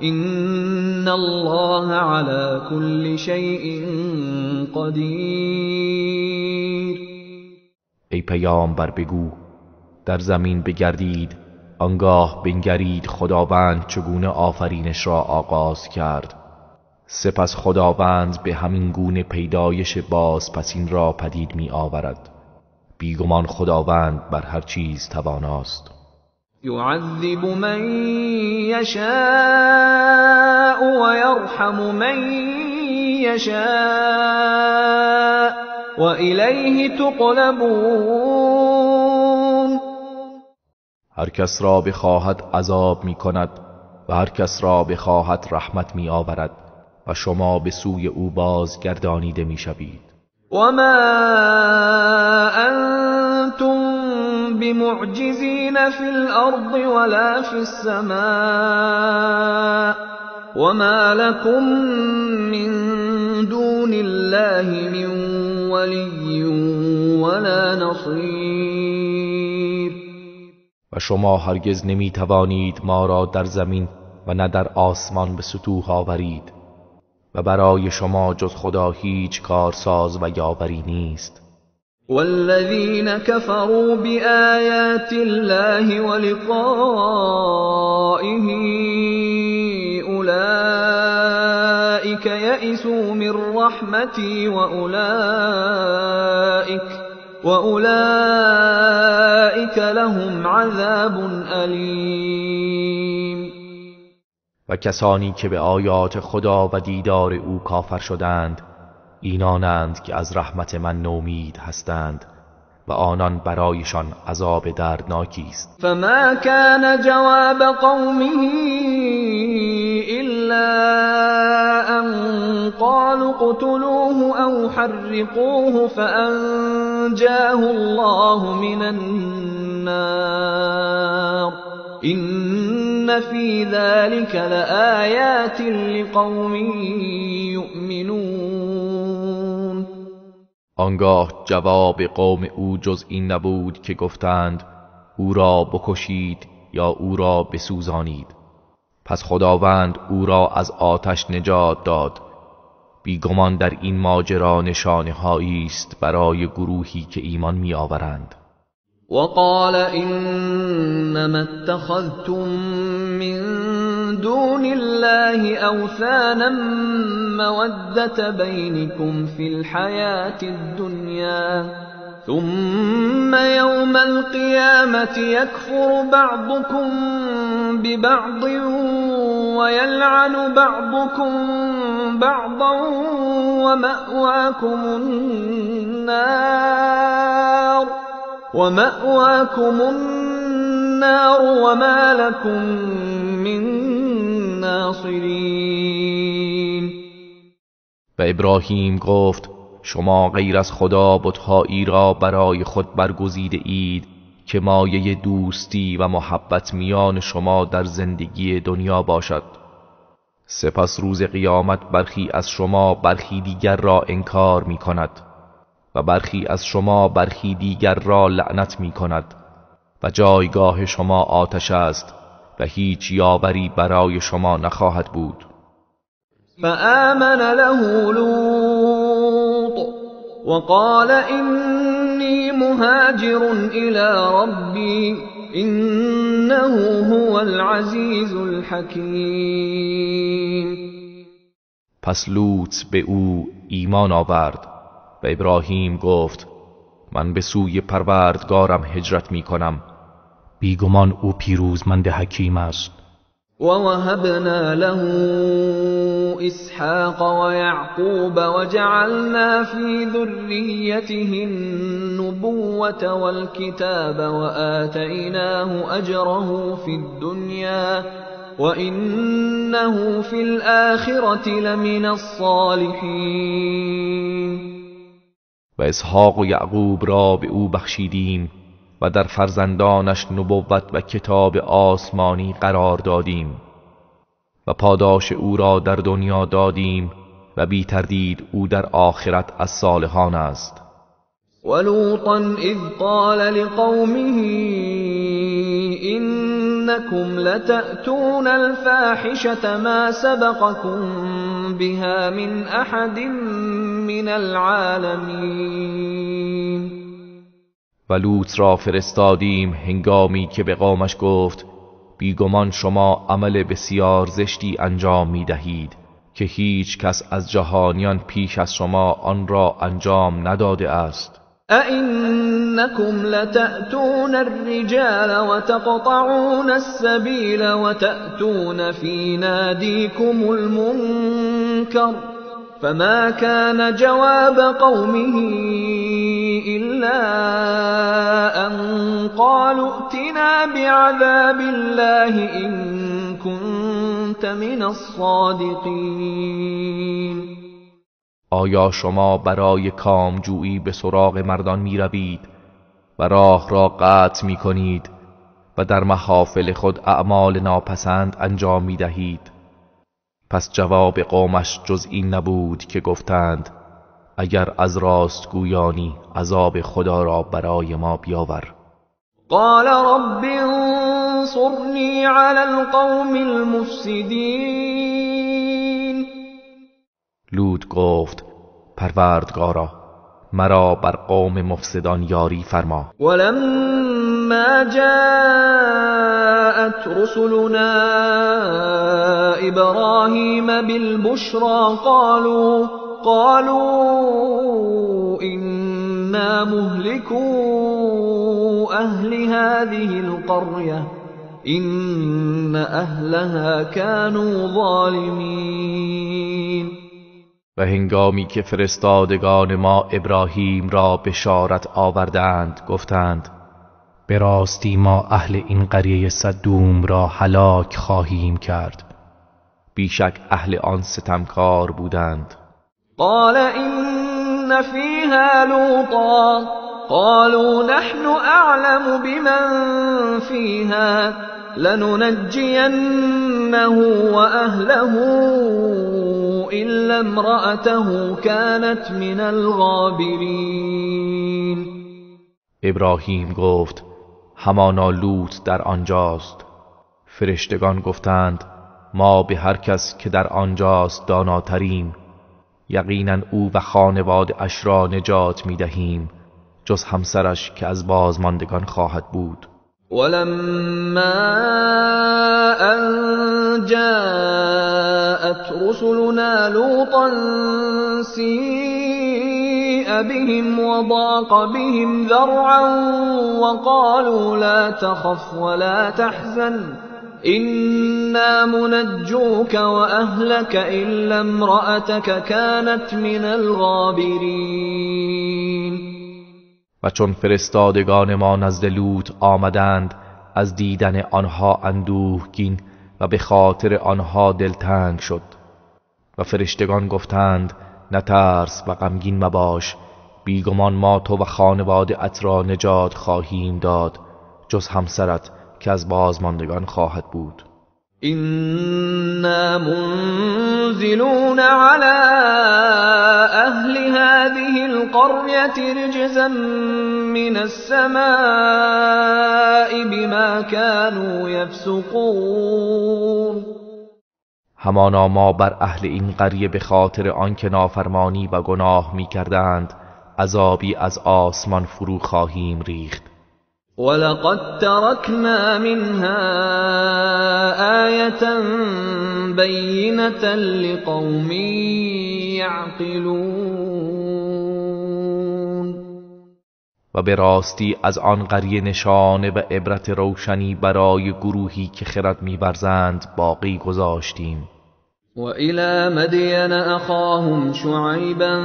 إن الله على كل شيء قدیر. ای پیامبر بگو در زمین بگردید آنگاه بنگرید خداوند چگونه آفرینش را آغاز کرد، سپس خداوند به همین گونه پیدایش بازپسین را پدید می آورد. بیگمان خداوند بر هر چیز تواناست. یعذب من یشاء و یرحم من یشاء و الیه تقلبون. هر کس را بخواهد عذاب می کند و هر کس را بخواهد رحمت می آورد و شما به سوی او بازگردانیده می شوید. وما انتم بمعجزین فی الارض ولا فی السماء وما لكم من دون الله من ولی ولا نصیر. و شما هرگز نمی توانید ما را در زمین و نه در آسمان به سطوح آورید و برای شما جز خدا هیچ کارساز و یاوری نیست. والذین کفروا بآیات الله ولقائه اولئک یئسوا من رحمتی واولئک لهم عذاب الیم. و کسانی که به آیات خدا و دیدار او کافر شدند اینانند که از رحمت من نومید هستند و آنان برایشان عذاب دردناکی است. فما كان جواب قومه الا ان قالوا اقتلوه او حرقوه فانجاه الله من النار إن في ذلك لآيات لقوم یؤمنون. آنگاه جواب قوم او جز این نبود که گفتند او را بکشید یا او را بسوزانید. پس خداوند او را از آتش نجات داد. بیگمان در این ماجرا نشانه‌هایی است برای گروهی که ایمان می آورند. وقال إنما اتخذتم من دون الله أوثانا مودة بينكم في الحياة الدنيا ثم يوم القيامة يكفر بعضكم ببعض ويلعن بعضكم بعضا ومأواكم النار وما لكم من ناصرین. و ابراهیم گفت شما غیر از خدا بت‌هایی را برای خود برگزیده اید که مایه دوستی و محبت میان شما در زندگی دنیا باشد. سپس روز قیامت برخی از شما برخی دیگر را انکار می کند و برخی از شما برخی دیگر را لعنت می کند و جایگاه شما آتش است و هیچ یاوری برای شما نخواهد بود. فآمن له لوط وقال إني مهاجر إلى ربي إنه هو العزيز الحكيم. پس لوط به او ایمان آورد و ابراهیم گفت من به سوی پروردگارم هجرت می کنم، بیگمان او پیروزمند حکیم است. ووهبنا له إسحاق ويعقوب وجعلنا في ذريته النبوة والكتاب وآتيناه أجره في الدنيا وإنه في الآخرة لمن الصالحين. و اسحاق و یعقوب را به او بخشیدیم و در فرزندانش نبوت و کتاب آسمانی قرار دادیم و پاداش او را در دنیا دادیم و بی تردید او در آخرت از صالحان است. ولوطا اذ قال لقومه إنكم لتأتون الفاحشة ما سبقكم بها من أحد من العالمين. و لوط را فرستادیم هنگامی که به قومش گفت بیگمان شما عمل بسیار زشتی انجام می دهید که هیچ کس از جهانیان پیش از شما آن را انجام نداده است. أئنكم لتأتون الرجال وتقطعون السبيل وتأتون في ناديكم المنكر فما كان جواب قومه إلا أن قالوا ائتنا بعذاب الله إن كنت من الصادقين. آیا شما برای کامجویی به سراغ مردان می روید و راه را قطع می کنید و در محافل خود اعمال ناپسند انجام می دهید؟ پس جواب قومش جز این نبود که گفتند اگر از راستگویانی عذاب خدا را برای ما بیاور. قال رب انصرنی علی القوم المفسدین. لوط گفت پروردگارا مرا بر قوم مفسدان یاری فرما. ولما جاءت رسلنا ابراهیم بالبشرى قالوا إنا مهلكو أهل هذه القرية إن أهلها كانوا ظالمين. و هنگامی که فرستادگان ما ابراهیم را بشارت آوردند گفتند به راستی ما اهل این قریه صدوم را هلاک خواهیم کرد، بیشک اهل آن ستمکار بودند. قال إن فيها لوطا قالوا نحن أعلم بمن فيها لننجينه وأهله إلا امرأته كانت من الغابرين. ابراهیم گفت همانا لوط در آنجاست. فرشتگان گفتند ما به هر کس که در آنجاست داناتریم، یقینا او و خانواده اش را نجات می دهیم جز همسرش که از بازماندگان خواهد بود. ولما أن جاءت رسلنا لوطا سيء بهم وضاق بهم ذرعا وقالوا لا تخف ولا تحزن إنا منجوك وأهلك إلا امرأتك كانت من الغابرين. و چون فرستادگان ما نزد لوط آمدند از دیدن آنها اندوهگین و به خاطر آنها دلتنگ شد و فرشتگان گفتند نترس و غمگین مباش، بیگمان ما تو و خانواده‌ات را نجات خواهیم داد، جز همسرت که از بازماندگان خواهد بود. إنا منزلون على أهل هذه القرية رجزا من السماء بما كانوا يفسقون. همانا ما بر اهل این قریه به خاطر آنکه نافرمانی و گناه می‌کردند عذابی از آسمان فرو خواهیم ریخت. ولقد تركنا منها آية بينة لقوم يعقلون. و به راستی از آن قریه نشانه و عبرت روشنی برای گروهی که خرد می‌ورزند باقی گذاشتیم. وإلى مدين أخاهم شعيبا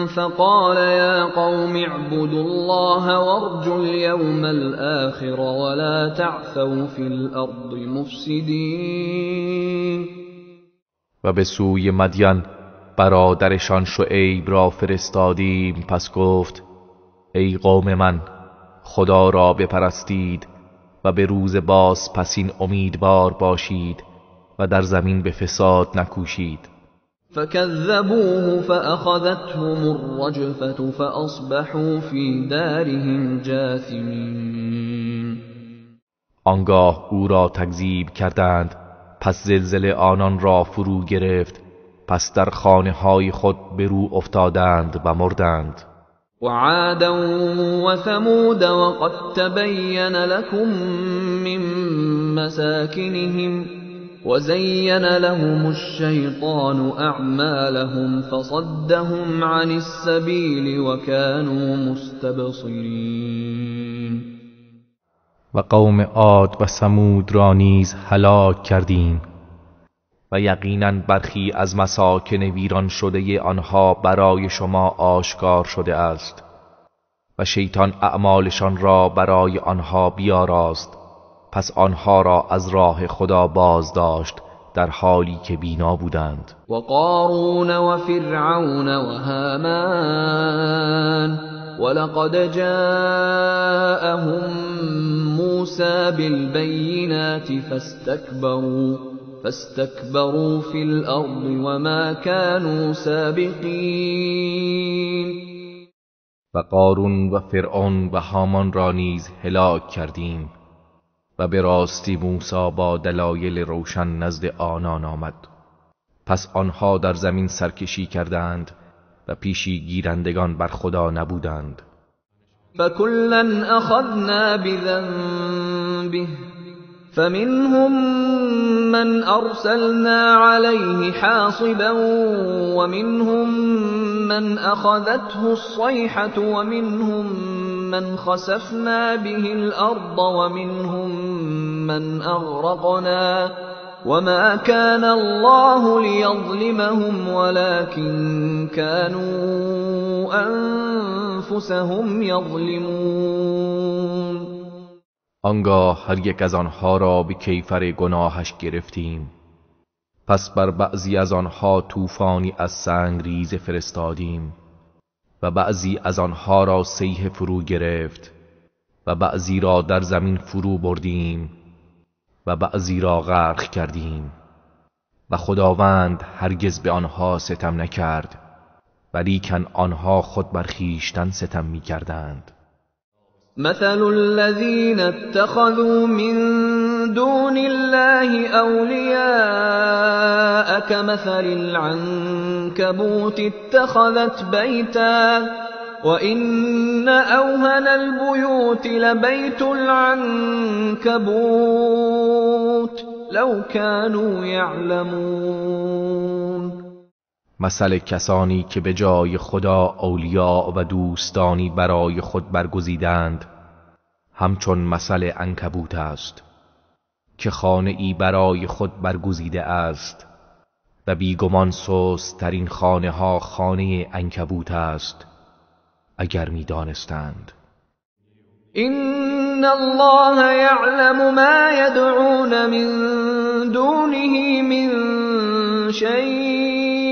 فقال يا قوم اعبدوا الله وارجوا اليوم الآخر ولا تعثوا في الأرض مفسدين. و به سوی مدین برادرشان شعیب را فرستادیم، پس گفت ای قوم من، خدا را بپرستید و به روز باز پسین امیدوار باشید و در زمین به فساد نکوشید. فكذبوه فأخذتهم الرجفة فأصبحوا في دارهم جاثمين. آنگاه او را تکذیب کردند، پس زلزله آنان را فرو گرفت، پس در خانه های خود به رو افتادند و مردند. وعادا وثمود وقد تبين لكم من مساكنهم وزين لهم الشيطان أعمالهم فصدهم عن السبيل وكانوا مستبصرين. و قوم عاد و ثمود را نیز هلاک کردیم و یقیناً برخی از مساکن ویران شده آنها برای شما آشکار شده است و شیطان اعمالشان را برای آنها بیاراست، پس آنها را از راه خدا باز داشت در حالی که بینا بودند. و قارون و فرعون و هامان ولقد جاءهم موسى بالبينات فاستكبروا في الأرض وما كانوا سابقين. و قارون و فرعون و هامان را نیز هلاک کردیم و به راستی موسی با دلایل روشن نزد آنان آمد، پس آنها در زمین سرکشی کردند و پیشی گیرندگان بر خدا نبودند. فكلا أخذنا بذنبه فمنهم من أرسلنا عليه حاصبا ومنهم من أخذته الصيحة ومنهم من خسفنا به الأرض ومنهم من أغرقنا وما كان الله ليظلمهم ولكن كانوا أنفسهم يظلمون. آنگاه هر یک از آنها را به کیفر گناهش گرفتیم، پس بر بعضی از آنها طوفانی از سنگریزه فرستادیم و بعضی از آنها را سیل فرو گرفت و بعضی را در زمین فرو بردیم و بعضی را غرق کردیم و خداوند هرگز به آنها ستم نکرد، ولیکن آنها خود بر خویشتن ستم می کردند. مثل الذين اتخذوا من دون الله أولياء كمثل العنكبوت اتخذت بيتا وإن أوهن البيوت لبيت العنكبوت لو كانوا يعلمون. مثل کسانی که به جای خدا اولیاء و دوستانی برای خود برگزیدند همچون مثل عنکبوت است که خانه ای برای خود برگزیده است و بیگمان سست ترین خانه ها خانه عنکبوت است اگر می دانستند. إن الله يعلم ما يدعون من دونه من شيء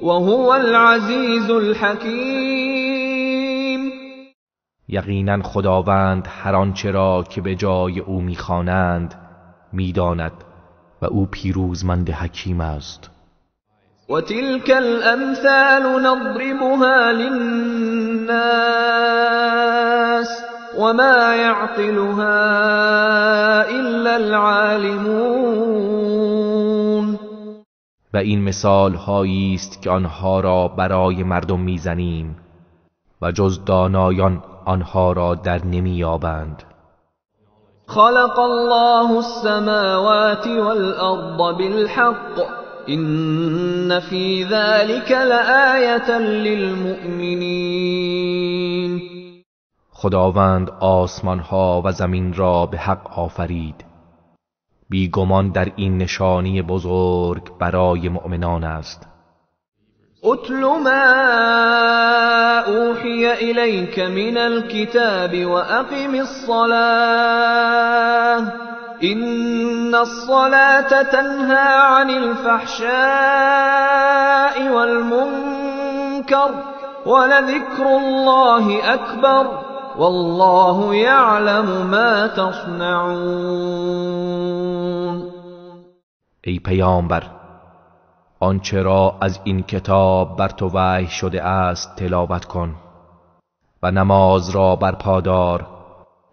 وهو العزیز الحکیم. یقینا خداوند هر آنچه را که به جای او می‌خوانند می‌داند و او پیروزمند حکیم است. و تلك الامثال نضربها للناس وما يعقلها الا العالمون. و این مثال هایی است که آنها را برای مردم میزنیم و جز دانایان آنها را در نمییابند. خلق الله السماوات والأرض بالحق إن في ذلك لآية للمؤمنين. خداوند آسمان ها و زمین را به حق آفرید، بیگمان در این نشانی بزرگ برای مؤمنان است. اتل ما اوحی الیک من الكتاب واقم الصلاة ان الصلاة تنهى عن الفحشاء والمنكر ولذكر الله اکبر والله یعلم ما تصنعون. ای پیامبر، آنچه را از این کتاب بر تو وحی شده است تلاوت کن و نماز را برپادار.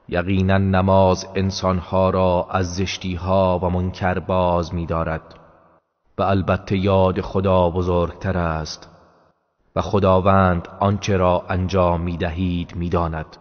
یقینا نماز انسانها را از زشتیها و منکر باز می‌دارد و البته یاد خدا بزرگتر است و خداوند آنچه را انجام می‌دهید می‌داند.